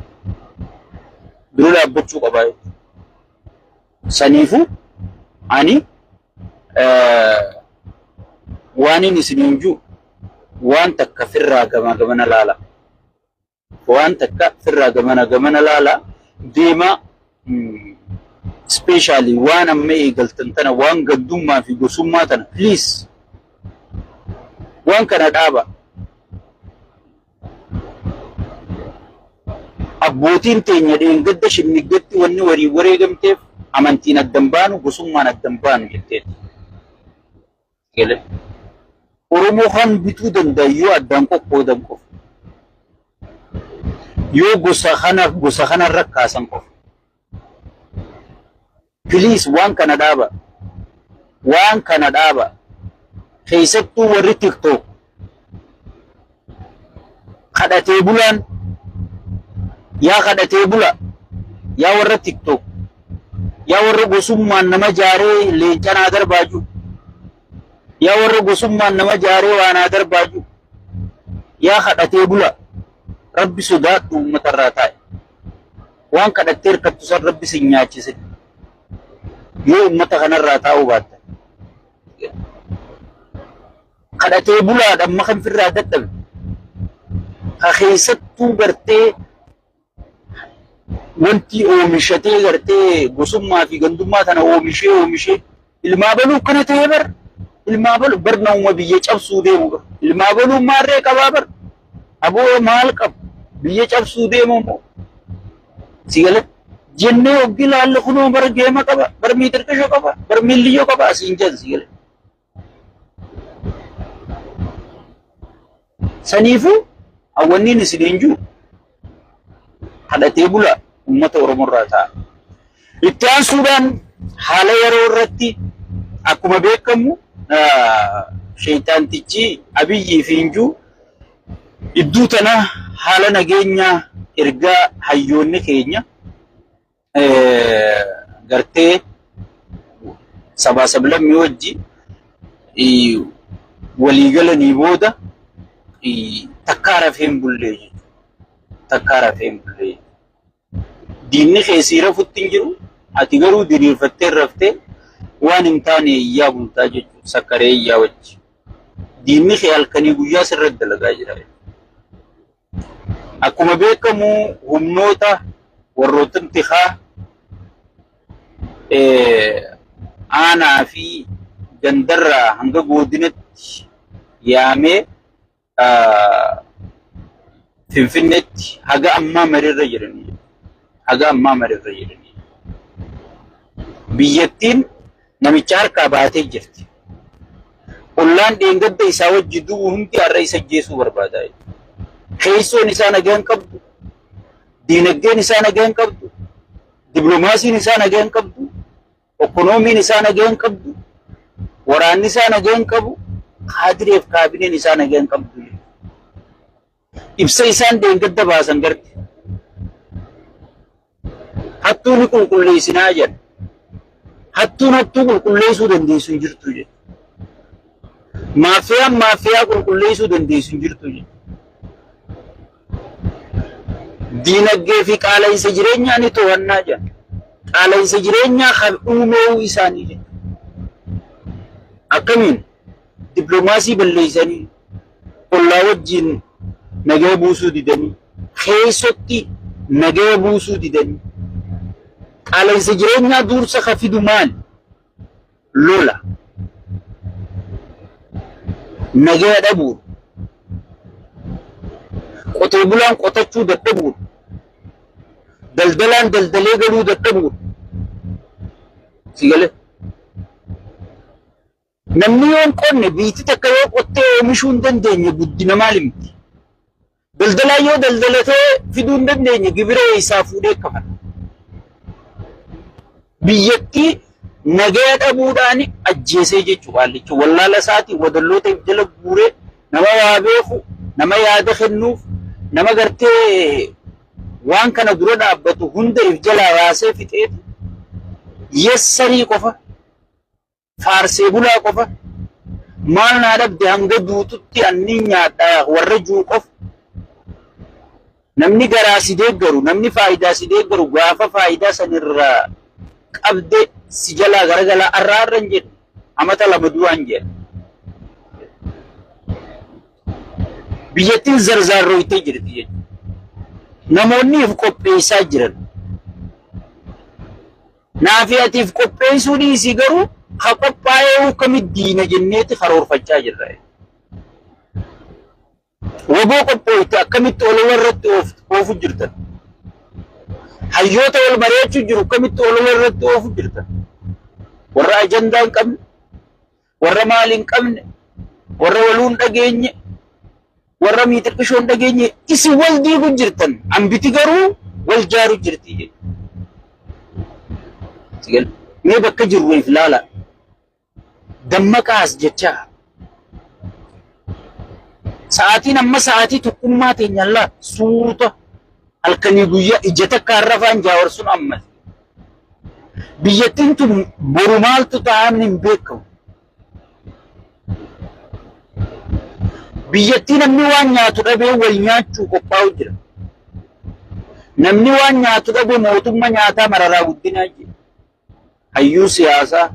dura dhaabbachuu qabaa jechuudha. Saniifuu ani waan inni isiniin jiru waan takka firraa gamana laala. Waan takka firraa gamana laala deema especially waan amma eegaltan tana waan gaddummaa fi gosummaa tana please waan kana dhaaba. Abbootiin teenya dheengadda shimmiggatti wanni warii wareegamteef amantiin addan baanu gosummaan addan baanu jetteeti. Oromoo kan bituu danda'u addaan qoqqoodan qofa. Yoo gosa kana rakkaasan qofa. Please waan kana dhaaba. Waan kana dhaaba. Keessattuu warri TikTok kadhatee bulaan yaa kadhatee bula yaa warra TikTok yaa warra gosummaan nama jaaree leencanaa darbaaju yaa warra gosummaan nama jaaree waanaa darbaaju yaa kadhatee bula rabbi sodaadhu uummatarraa taa'e waan kadhattee hirkattu san rabbi sin nyaachise yoo ummata kanarraa taa'uu baattan. Kadhatee bulaadhaan makan firraa dadhabe. Ha keessattuu gartee wanti oomishatee gartee gosummaa fi gandummaa tana oomishee ilmaa baluu kana ta'ee bar ilmaa baluu bar nama biyya cabsuu deemu bar ilmaa baluu maarree qabaa bar aboo maal qabu biyya cabsuu deemu moo sigale jennee oggi laalle kunoo bar geema qaba bar miitirqisho qaba bar milliyyoo qaba asiin jan sigale saniifu awwanniin isin jiru kadhatee bula ummata Oromoo irraa ta'a. Itti aansuudhaan haala yeroo irratti akkuma beekamu sheeyxaantichi Abiyyii fi Injuu iddoo tana haala nageenyaa ergaa hayyoonni keenya gartee sabaa sablammii wajji waliigalanii booda takkaara fe'een bullee jechuudha. Takkaara fe'een bullee. Diinni keessii rafuttiin jiru ati garuu diriirfattee raftee waan hin taane iyyaa bultaa jechuudha. Sakkaree iyyaa wajji. Diinni kee halkanii guyyaa sirratti dalagaa jira. Akkuma beekamu humnoota warroota intihaa aanaa fi gandarraa hanga godinatti yaamee Finfinneetti haga ammaa marirra jiranii. Haga ammaa marirra jiranii. Biyyattiin namicha harkaa baatee jirti. Ollaan dheengadda isaa wajji du'u hundi har'a isa ajjeesuu barbaadaa. Keessoon isaa nagaa hin qabdu. Diinagdeen isaa nagaa hin qabdu. Dippiloomaasiin isaa nagaa hin qabdu. Ikoonomiin isaa nagaa hin qabdu. Waraanni isaa nagaa hin qabu. Kaadireef kaabineen isaa nagaa hin qabdu. Ibsa isaan dheengadda baasan garti. Hattuu ni qulqulleessinaa jedha. Hattuun hattuu qulqulleessuu dandeessu hin jirtu jedha. Maafiyaan maafiyaa qulqulleessuu dandeessu hin jirtu jedha. Diinagdee fi qaala'insa jireenyaa ni to'annaa jedha. Qaala'insa jireenyaa kan uumuu isaanii jedha. Akkamiin dippiloomaasii balleessanii ollaa wajjin nagaa buusuu didanii keessatti nagaa buusuu didanii qaala'insa jireenyaa dursa ka fidu maal lola nagaa dhabuun qotee bulaan qotachuu dadhabuun daldalaan daldalee galuu dadhabuun sigale namni yoon qonne biitti takka yoo qottee oomishuu hin dandeenye guddina maal himti. Daldalaa yoo daldalatee fiduu hin dandeenye gibira isaa fuudhee kafala. Biyyattii nagaa dhabuudhaan ajjeesee jechuudha haallicha. Wallaala isaatii wadalloota if jala guuree nama waa beeku, nama yaada kennuuf, nama gartee waan kana dura dhaabbatu hunda if jalaa baasee fixeetu yessarii qofa. Faarsee bulaa qofa maal naa dhabde hanga duututti anni nyaadhaa warra juu qofa namni garaa si deeggaru namni faayidaa si deeggaru gaafa faayidaa sanirraa qabde si jalaa garagalaa arraarra hin jedhu amata lama duraan jedhu biyyattiin zarzaarrooytee jirti jechuudha namoonni if qopheessaa jiran naafi atiif qopheessuu dhiisii garuu ha qophaa'ee kamitti diina jenneeti karoorfachaa jirra. Waboo qophooyte akkamitti ol warratti oofu jirtan. Hayyoota wal mari'achuu jiru akkamitti ol warratti oofu jirtan. Warra ajandaa hin qabne, warra maal hin qabne, warra waluu hin dhageenye, warra miitirqishoo hin dhageenye isin wal diiguu jirtan. Hambiti garuu wal jaaruu jirti. Mee bakka jirruuf ilaala. Dammaqaas jecha sa'aatiin amma sa'aatii tokkummaa teenyallaa suurota halkanii guyyaa ija takka harrafaan jaawarsuun ammas biyyattiin tun boru maaltu ta'an hin beekamu. Biyyattii namni waan nyaatu dhabee wal nyaachuu qophaa'u jira. Namni waan nyaatu dhabee mootummaa nyaataa mararaa guddinaa jira. hayyuu siyaasaa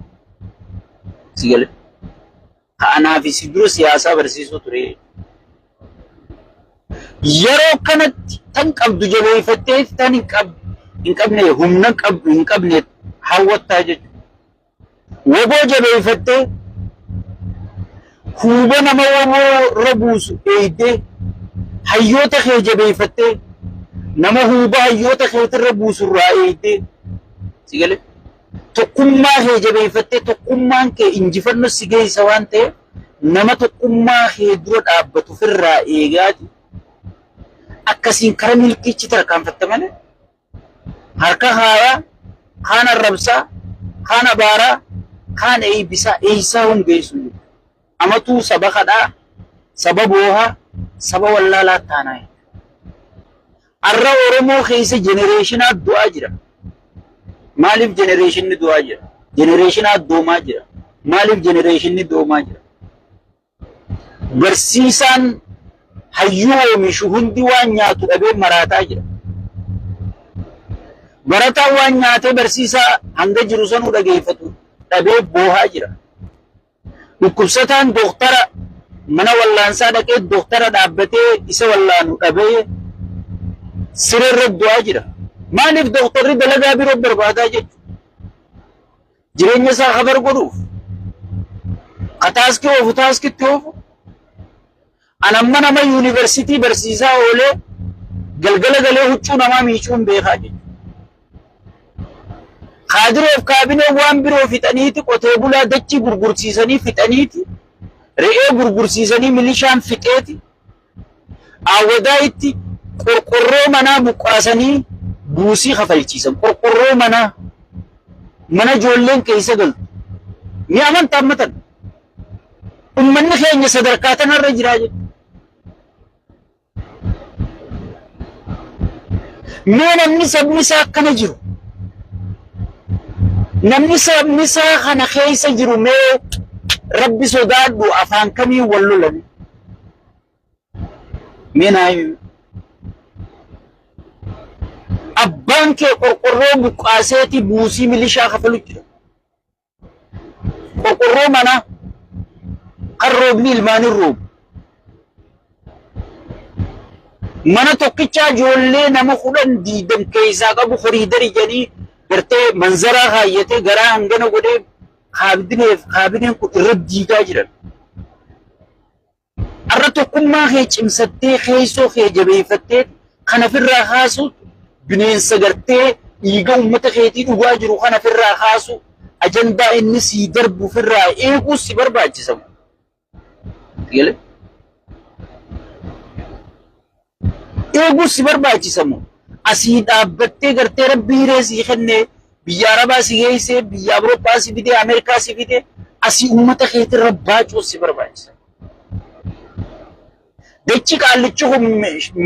si gale ka'anaa fi si dura siyaasaa barsiisuu ture. Yeroo kanatti tan qabdu jabeeffattee tan hin qabne humna qabdu hin qabne hawwattaa jechuudha. Woboo jabeeffattee huuba nama woboo irra buusu eegdee hayyoota kee jabeeffattee nama huuba hayyoota keetirra buusu irraa eegdee si gale tokkummaa kee jabeeffattee tokkummaan kee injifannoo si geessa waan ta'eef nama tokkummaa kee dura dhaabbatu ofirraa eegaati. Akkasiin kara milkiichi tarkaanfatta malee harka haayaa kaan arrabsaa kaan abaaraa kaan eeysaa hundeessu amatuu saba kadhaa saba boohaa saba wallaalaa taanaa. Arra Oromoo keessa jenereeshinaa du'aa jira. Maaliif jenereeshinni du'aa jira? Jenereeshinaa doomaa jira. Maaliif jenereeshinni doomaa jira? Barsiisaan hayyuu oomishu hundi waan nyaatu dhabee maraataa jira. Barataan waan nyaatee barsiisaa hanga jiru sanuu dhageeffatu dhabee boohaa jira. Dhukkubsataan dooktara mana wallaansaa dhaqee dooktara dhaabbatee isa wallaanu dhabee siree du'aa jira. Maaliif dooktarri dalagaa biroo barbaadaa jechuudha? Jireenya isaa habar godhuuf kataaskii oofu taaskitti oofu. Anamma nama yuunivarsiitii barsiisaa oolee galgala galee huccuu namaa miicuun beekaa jechuudha. Kaadiroof kaabinee waan biroo fixaniiti qotee bulaa dachii gurgursiisanii fixaniiti re'ee gurgursiisanii milishaan fixeeti awwadaa itti qorqorroo manaa buqqaasanii buusii kafalchiisan. Qorqorroo mana ijoolleen keessa galtu ni amantaa ammatan. Ummanni keenya sadarkaa tanarra jiraa jechuudha. Mee namni sabni isaa akkana jiru namni sabni isaa kana keessa jiru mee rabbi sodaadhu afaan kamii wal lolani? Mee naayi abbaan kee qorqorroo buqqaaseeti buusii milishaa kafalu jira. Qorqorroo mana kan roobni ilmaanii roobu. Mana tokkichaa ijoollee nama 10 keessaa qabu horiidari jedhanii gartee manzaraa kaayyatee garaa hangana godhee kaabineen kun irra diigaa jiran. Arra tokkummaa kee cimsattee keessoo kee jabeeffattee kan ofirraa kaasu bineensa gartee dhiiga uummata keetii dhugaa jiru kan ofirraa kaasu ajandaa inni sii darbu ofirraa eeguus si barbaachisa. Eeguus si barbaachisa. Asii dhaabbattee gartee rabbi hiree sii kennee biyya Arabaa si geessee biyya Awurooppaa si fidee Ameerikaa si fidee asii uummata keetirra baacuus si barbaachisa. Dachi qaallichi kun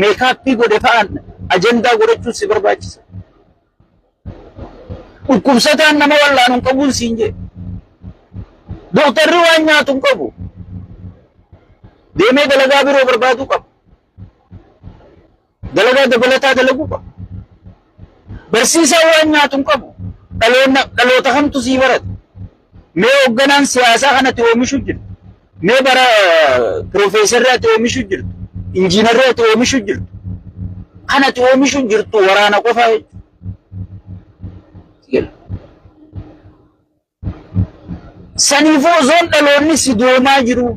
meekaappii godhe fa'aan ajandaa godhachuus si barbaachisa. Dhukkubsataan nama wallaanuun qabuun siin jedhe. Dooktarri waan nyaatu hin qabu. Deemee dalagaa biroo barbaaduu qaba. Dalagaa dabalataa dalaguu qaba. Barsiisaan waan nyaatu hin qabu. Dhaloota kamtu sii barate. Mee hoogganaan siyaasaa kanatti oomishuu jirtu. Mee bara piroofeesarri ati oomishuu jirtu. Injiinarri ati oomishuu jirtu. Kanatti oomishuu jirtu waraana qofaa jechuudha. Saniifuu osoon dhaloonni si doomaa jiru.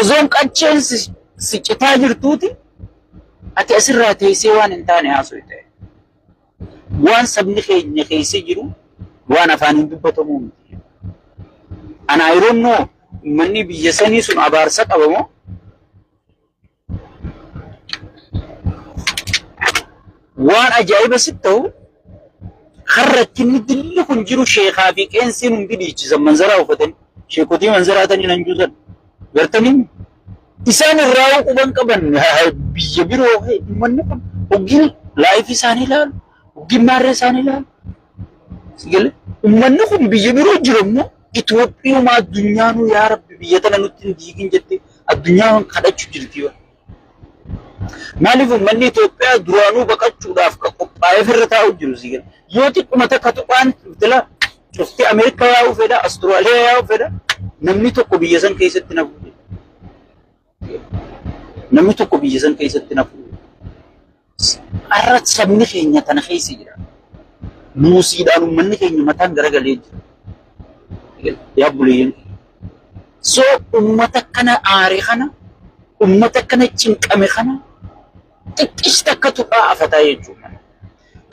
Osoon qacheen si citaa jirtuuti. Ati asirraa teessee waan hin taane haasoo ta'e. Waan sabni keenya keessa jiru waan afaaniin dubbatamu miti. Ana yeroo manni biyya sanii sun abaarsa qabamoo waan ajaa'iba sitti ta'u harrakkinni dilli kun jiru sheekaa fi qeensiin hundi dhiichisan manzaraa uffatanii sheekotii manzaraatanii nan juusan gartanii isaan irraa quban qaban biyya biroo uummanni kun hoggiin laayifii isaanii ilaalu hoggiin maarree isaanii ilaalu. Uummanni kun biyya biroo jirammoo Itoophiyumaa addunyaanuu yaa Rabbi biyya tana nutti hin diigin jettee addunyaan kadhachuu jirti. Maaliif uummanni Itoophiyaa duraanuu baqachuudhaaf qophii qophaa'ee firra taa'u jiru sigal yoo xiqquma takka tuqaan dila cufti Ameerikaa yaa'u fedha Austraaliyaa yaa'u fedha namni tokko biyya san keessatti nafu namni tokko biyya san keessatti nafu arrat sabni keenya tana keessa jira muusiidhaan ummanni keenya mataan garagalee jira yaa buleeyyan so ummata kana aare kana ummata kana cinqame kana xiqqis takka tuqaa afataa jechuudha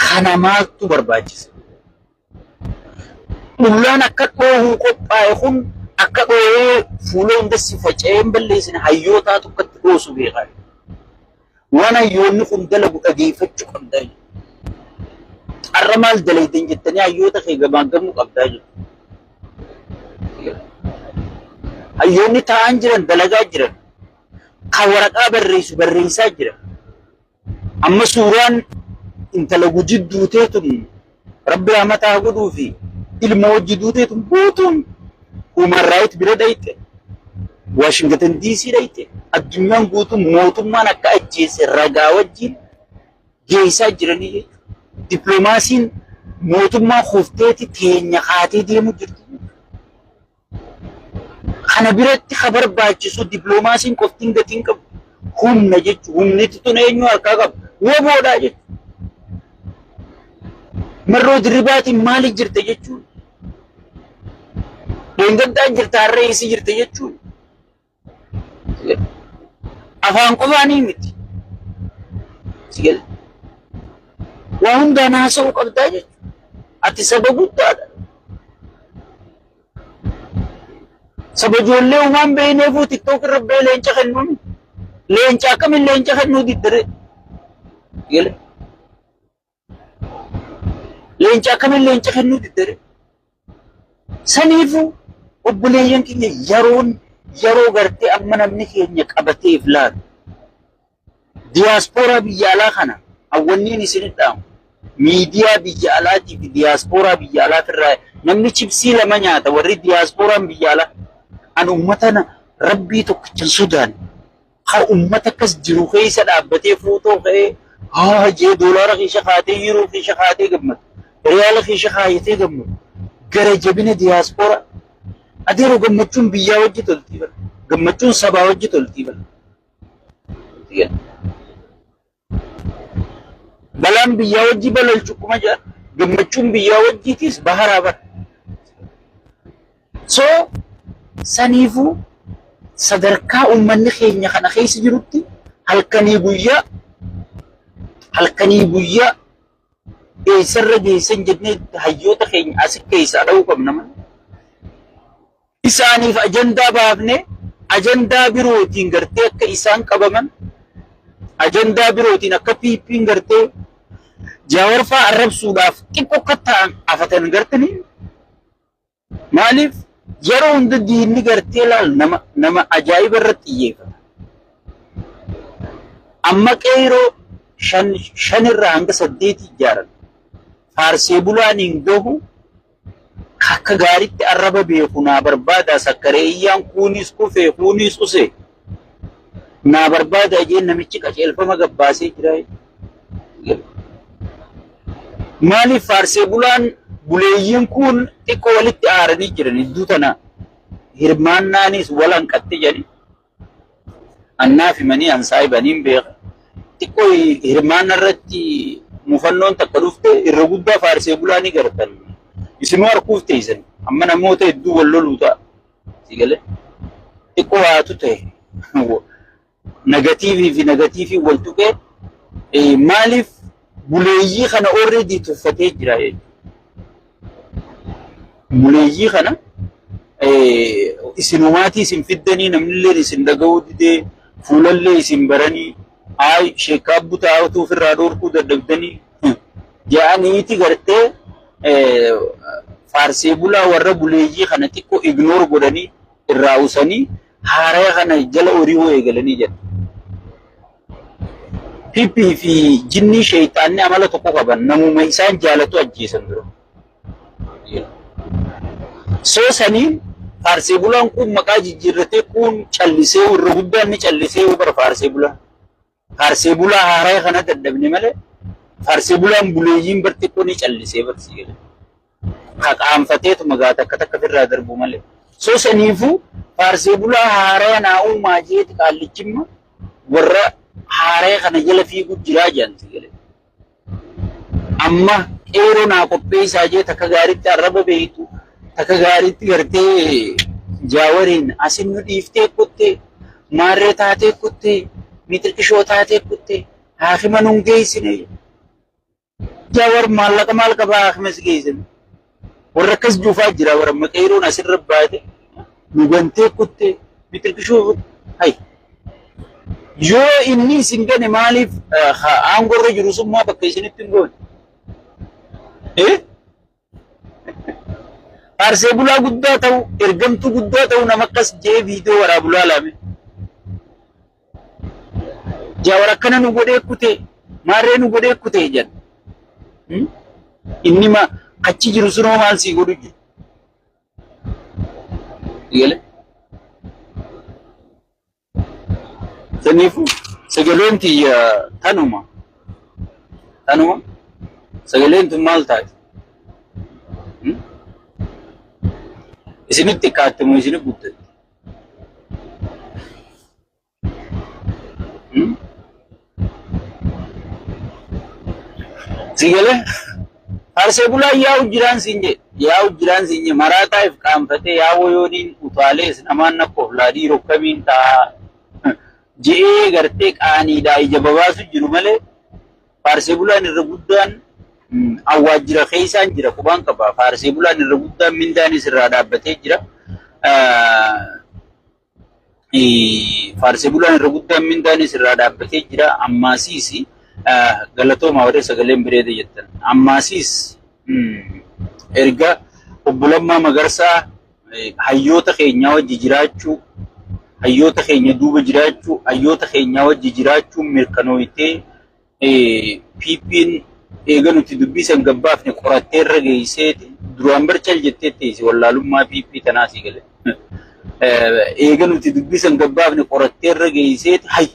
kana maaltu barbaachisa ullaan akka dhoohuu qophaa'e kun akka dhoohee fuula hunda si faca'een balleessine hayyootaa tokkotti dhoosu beekaa waan hayyoonni kun dalagu dhageeffachuu qabdaa har'a maal dalaytan jettanii hayyoota kee gabaangamuu qabdaa jechuudha hayyoonni taa'an jiran dalagaa jiran kan waraqaa barreessaa jiran amma suuraan intala gujii duuteetun rabbi rahmataa godhuu fi ilma wajji duuteetun guutuun human right bira dhayte Washington DC dhayte addunyaan guutuun mootummaan akka ajjeese ragaa wajjin geessaa jiranii jechuudha diplomaasiin mootummaa kufteeti teenya kaatee deemu jirti kana biratti khabar baachisu diplomaasiin qoftiin gatiin qabu humna jechuudha humni tun eenyu harkaa qabu woboodhaa jechuudha marroo dirribaatiin maaliif jirte jechuudha deengaddaan jirta harree isii jirte jechuudha afaan qofaanii miti sigale waa hundaan haasa'uu qabdaa jechuudha ati saba guddaadha saba ijoollee uumaan beeyneefuu tiktook irra bee leenca kennuun leenca akkamiin leenca kennuu diddire sigale leenca akkamiin leenca kennuu diddire saniifuu obboleeyyan keenya yeroo gartee amma namni keenya qabateef laatu diyaaspooraa biyya alaa kana awwanniin isin dhaamu miidiyaa biyya alaatii fi diyaaspooraa biyya alaatirraa namni chipsii lama nyaata warri diyaasporaan biyya alaa an ummatana rabbii tokkicha sodaan haa ummata akkas jiru keessa dhaabbatee footoo ka'ee haa jee doolaara keessa kaatee yeroo keessa kaatee gammadu riyaala keessa kaayatee gammadu gara jabina diyaaspooraa adeeroo gammachuun biyyaa wajji toltii bala gammachuun sabaa wajji toltii bala balaan biyyaa wajji balalchukkuma jaa gammachuun biyyaa wajjiitis baharaa bara so saniifuu sadarkaa ummanni keenya kana keessa jirutti halkanii guyyaa eessarra geessan jennee hayyoota keenya as keessaa dha'uu qabna malee isaaniif ajandaa baafne ajandaa birootiin gartee akka isaan qabaman ajandaa birootiin akka piippiin gartee jaawarfaa arrabsuudhaaf xiqqoo akka ta'an afatan gartanii maaliif yeroo hunda diinni gartee laal nama ajaa'iba irratti xiyyeeffata amma qeeroo shanirraa hanga 8 ijaaran faarsee bulaaniin gahu akka gaariitti arraba beeku naa barbaada sakkareeyyaan kunis kufee kunis use naa barbaada jeen namichi qaceelfama gabbaasee jira maaliif faarsee bulaan buleeyyiin kun xiqqoo walitti aaranii jiran iddoo tana hirmaannaanis walan qatte jedhi annaaf himanii ansaayibaniin beeka xiqqoo hirmaanna irratti mufannoon takka dhufte irra guddaa faarsee bulaanii gartan isinuu harkuuf teessan amma namoota hedduu wal loluu ta'a sigale xiqqoo haatu ta'e negatiivii wal tuqee maaliif buleeyyii kana already tuffatee jira buleeyyii kana isinumaatii isin fiddanii namnillee isin dhaga'uu didee fuulallee isin baranii ay sheekaa butaatu ofirraa dhorkuu dadhabdanii jaaniiti gartee faarsee bulaa warra buleeyyii kana xiqqoo ignore godhanii irraa usanii haaraa kana jala horii eegalanii jedhu pippii fi jinnii sheeyxaanni amala tokko qaban namuma isaan jaalatu ajjeesan dura soo sanii faarsee bulaan kun maqaa jijjiirratee kun callisee irra guddaan ni callisee bara faarsee bulaa haaraa kana dadhabne malee Faarsee bulaan buleeyyiin bartiqqoon callisee barsiise. Haqaanfateetu magaata akka takka firraa darbu malee. So saniifuu faarsee bulaa haaraa naa'uu maajeeti qaallichimma warra haaraa kana jala fiiguu jiraa jaanti galee. Amma qeeroo naa qopheessaa jee takka gaariitti arraba beektu takka gaariitti gartee jaawariin asin nu dhiiftee kuttee maarree taatee kuttee miixirqishoo taatee kuttee haakima nun geessine jaawar maallaqa maal qabaa haakimas geessine. Warra akkas juufaa jira warra maqeeroon asirra baate nu gantee kuttee miixirqishoo hay yoo inni isin gane maaliif aangorra jiru summaa bakka isinitti hin goone faarsee bulaa guddaa ta'u ergamtuu guddaa ta'u nama akkas jee viidiyoo waraa bulaa laame jaawar akkana nu godhee kutee maarree nu godhee kutee jedha inni ma achi jiru sunoo maal sii godhu jiru. Digale. Saniifu sagaleen tiyya tanuma. Tanuma. Sagaleen tun maal taati? Isinitti kaatamu isinit guddatti. Sigale. Faarsee bulaa yaa'u jiraan siinje maraataaf qaanfatee yaa'u yooniin utaalees namaan nakkoof laadii rokkamiin ta'a je'ee gartee qaaniidhaa ija babaasu jiru malee faarsee bulaan irra guddaan awwaajjira keessaan jira qubaan qaba. Faarsee bulaan irra guddaan mindaanis irraa dhaabbatee jira. Faarsee bulaan irra guddaan mindaanis irraa dhaabbatee jira. Ammaasiisi galatooma warree sagaleen bireede jettan. Ammaasiis erga obbolammaa Magarsaa hayyoota keenyaa wajji jiraachuu, hayyoota keenya duuba jiraachuu, hayyoota keenyaa wajji jiraachuu mirkanooyitee PP'n eega nuti dubbisan gabbaafne qorattee irra geesseeti duraan barcal jettee teessi wallaalummaa PP tanaasii gale. Eega nuti dubbisan gabbaafne qorattee irra geesseeti hay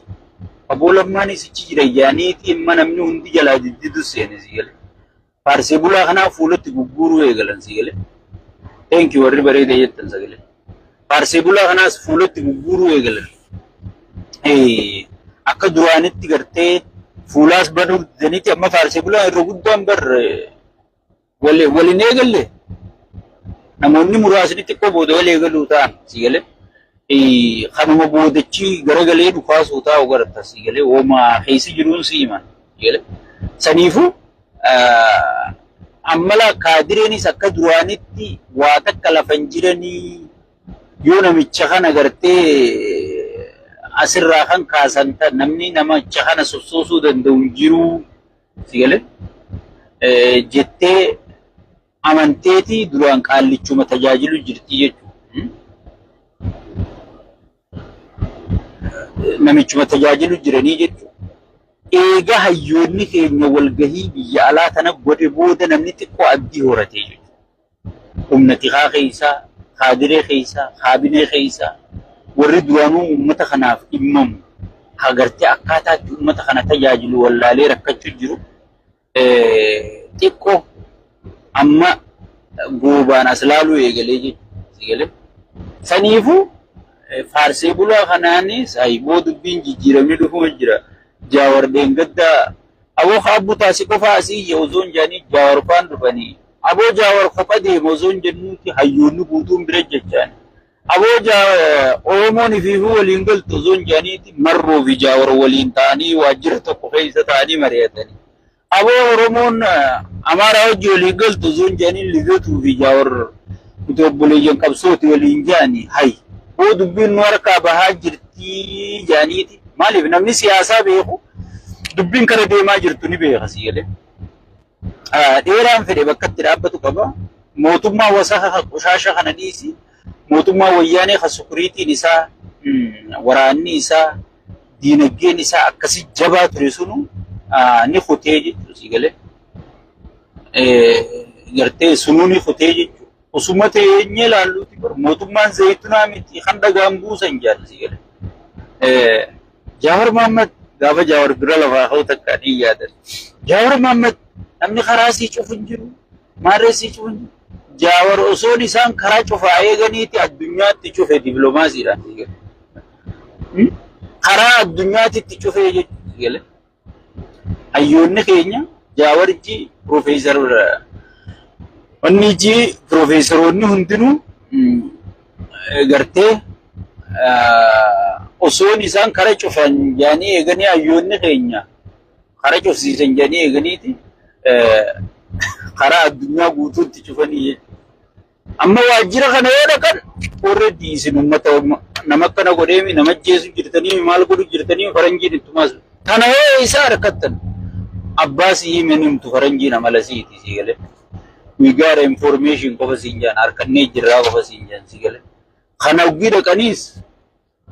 aboolammaan isichi jira yaaniiti imma namni hundi jalaa diddidu seene si gale. Faarsee bulaa kanaa fuulatti gugguuruu eegalan si gale. Thank you warri bareeda jettan sagalee. Faarsee bulaa kanaas fuulatti gugguuruu eegalan. Akka duraanitti gartee fuulaas baduu didaniiti amma faarsee bulaa irra guddaan bar waliin eegalle. Namoonni muraasni xiqqoo booda wal eegaluu ta'an si gale. Kanuma boodachii garagalee dhukaasuu taa'u garata si gale. Wooma keessa jiruun si himan si gale. Saniifuu ammala kaadireenis akka duraanitti waa takka lafan jiranii yoo namicha kana gartee asirraa kan kaasan namni namicha kana sossoosuu danda'u jiru si gale jettee amanteeti duraan qaallichuma tajaajilu jirti jechuudha. Namichuma tajaajilu jiranii jechuudha. Eega hayyoonni keenya walgahii biyya alaa tana godhe booda namni xiqqoo abdii horatee jechuudha. Humna tikaa keessaa, kaadiree keessaa, kaabinee keessaa warri duraanuu uummata kanaaf dhimmamu hagartee akkaataatti uummata kana tajaajilu wallaalee rakkachuu jiru. Xiqqoo amma goobaan as laaluu eegalee jechuudha. Saniifuu faarsee bulaa kanaanis hayboo dubbiin jijjiiramee dhufuma jira. Jaawar deengadda aboo haabbu taasii qofaa asii yoozoon jaanii jaawar faan dhufanii aboo jaawar kopha deema ozoon jennuuti hayyoonni guutuun bira jechaan aboo Oromoon ifiifuu waliin galtu ozoon jaaniiti marroo fi jaawar waliin ta'anii waajjira tokko keessa ta'anii mari'atanii aboo Oromoon Amaaraa wajji waliin galtu ozoon jaanii ligatuu fi jaawar obboleeyyan qabsooti waliin jaanii hay boo dubbiin nu harkaa bahaa jirtii jaaniiti. Maaliif namni siyaasaa beeku dubbiin kara deemaa jirtu ni beeka si galee. Dheeraan fedhe bakka itti dhaabbatu qaba. Mootummaa wasaa qoshaasha kana dhiisi. Mootummaa wayyaanee kan sukuriitiin isaa waraanni isaa diinagdeen isaa akkasi jabaa ture sunu ni kutee jechuudha si galee. Gartee sunu ni kutee jechuudha. Osuma teenyee ilaalluuti mootummaan zayitunaa miti kan dhagaan buusan jaalli si galee. Jawar Muhammad gaafa Jawar dura lafaa haa takka ni yaadan. Jawaar Mohammed namni karaa sii cufu hin jiru. Maarree sii cufu hin jiru. Jawaar osoon isaan karaa cufaa eeganiiti addunyaatti cufe dippiloomaasiidhaan. Karaa addunyaatti itti cufee jechuudha. Hayyoonni keenya Jawaarji Profeesar Onniiji Profeesaroonni hundinuu gartee osoon isaan karaa cufan jaanii eeganii hayyoonni keenya karaa cufsiisan jaanii eeganiiti karaa addunyaa guutuutti cufanii. Amma waajjira kana yoo dhaqan already isin uummata nama akkana godheemi nama ajjeesu jirtanii maal godhu jirtanii faranjiin ittumaas kana yoo isa harkattan abbaasii himenimtu faranjiin amala siiti si galee. We got information qofa siin jaan harkannee jirraa qofa siin jaan si galee. Kana uggii dhaqaniis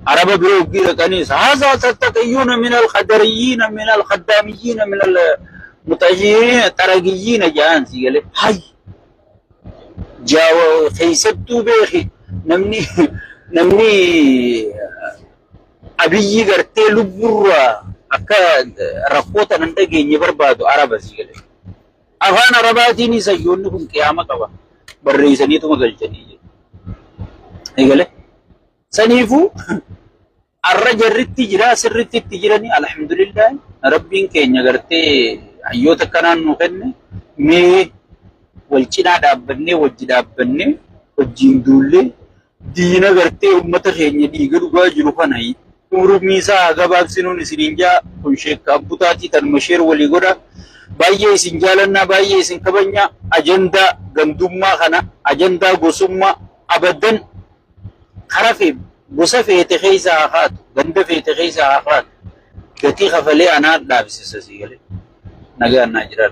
عرب بلو كيرا كنيس هذا تتقيون من الخدريين من الخداميين من المتأجرين الترقيين جان سيقال هاي جاو خيستو بيخي نمني أبيي قرتي لبرا أكاد رقوتا ننتقي نبربادو عرب سيقال أفان عرباتيني سيونكم قيامة قبا برئيسانيتو مقلجاني سيقال سنيفو الرجل رتي جرا سرتي تجرني الحمد لله ربين كينيا غرتي ايوتا كانان نوكن مي والچنا دابني وجدابني وجيندولي دينا غرتي امته كينيا ديغدو باجرو كناي نور ميسا غباب سنون سرينجا كنشيك ابوتاتي تنمشير ولي غدا بايي سنجالنا بايي سنكبنيا اجندا غندوما خنا اجندا غسوما ابدن خرفي بوسفه تخيزا اخات غند في تخيزا اخات كتي خفلي انا لابس سسيله نغا ناجرا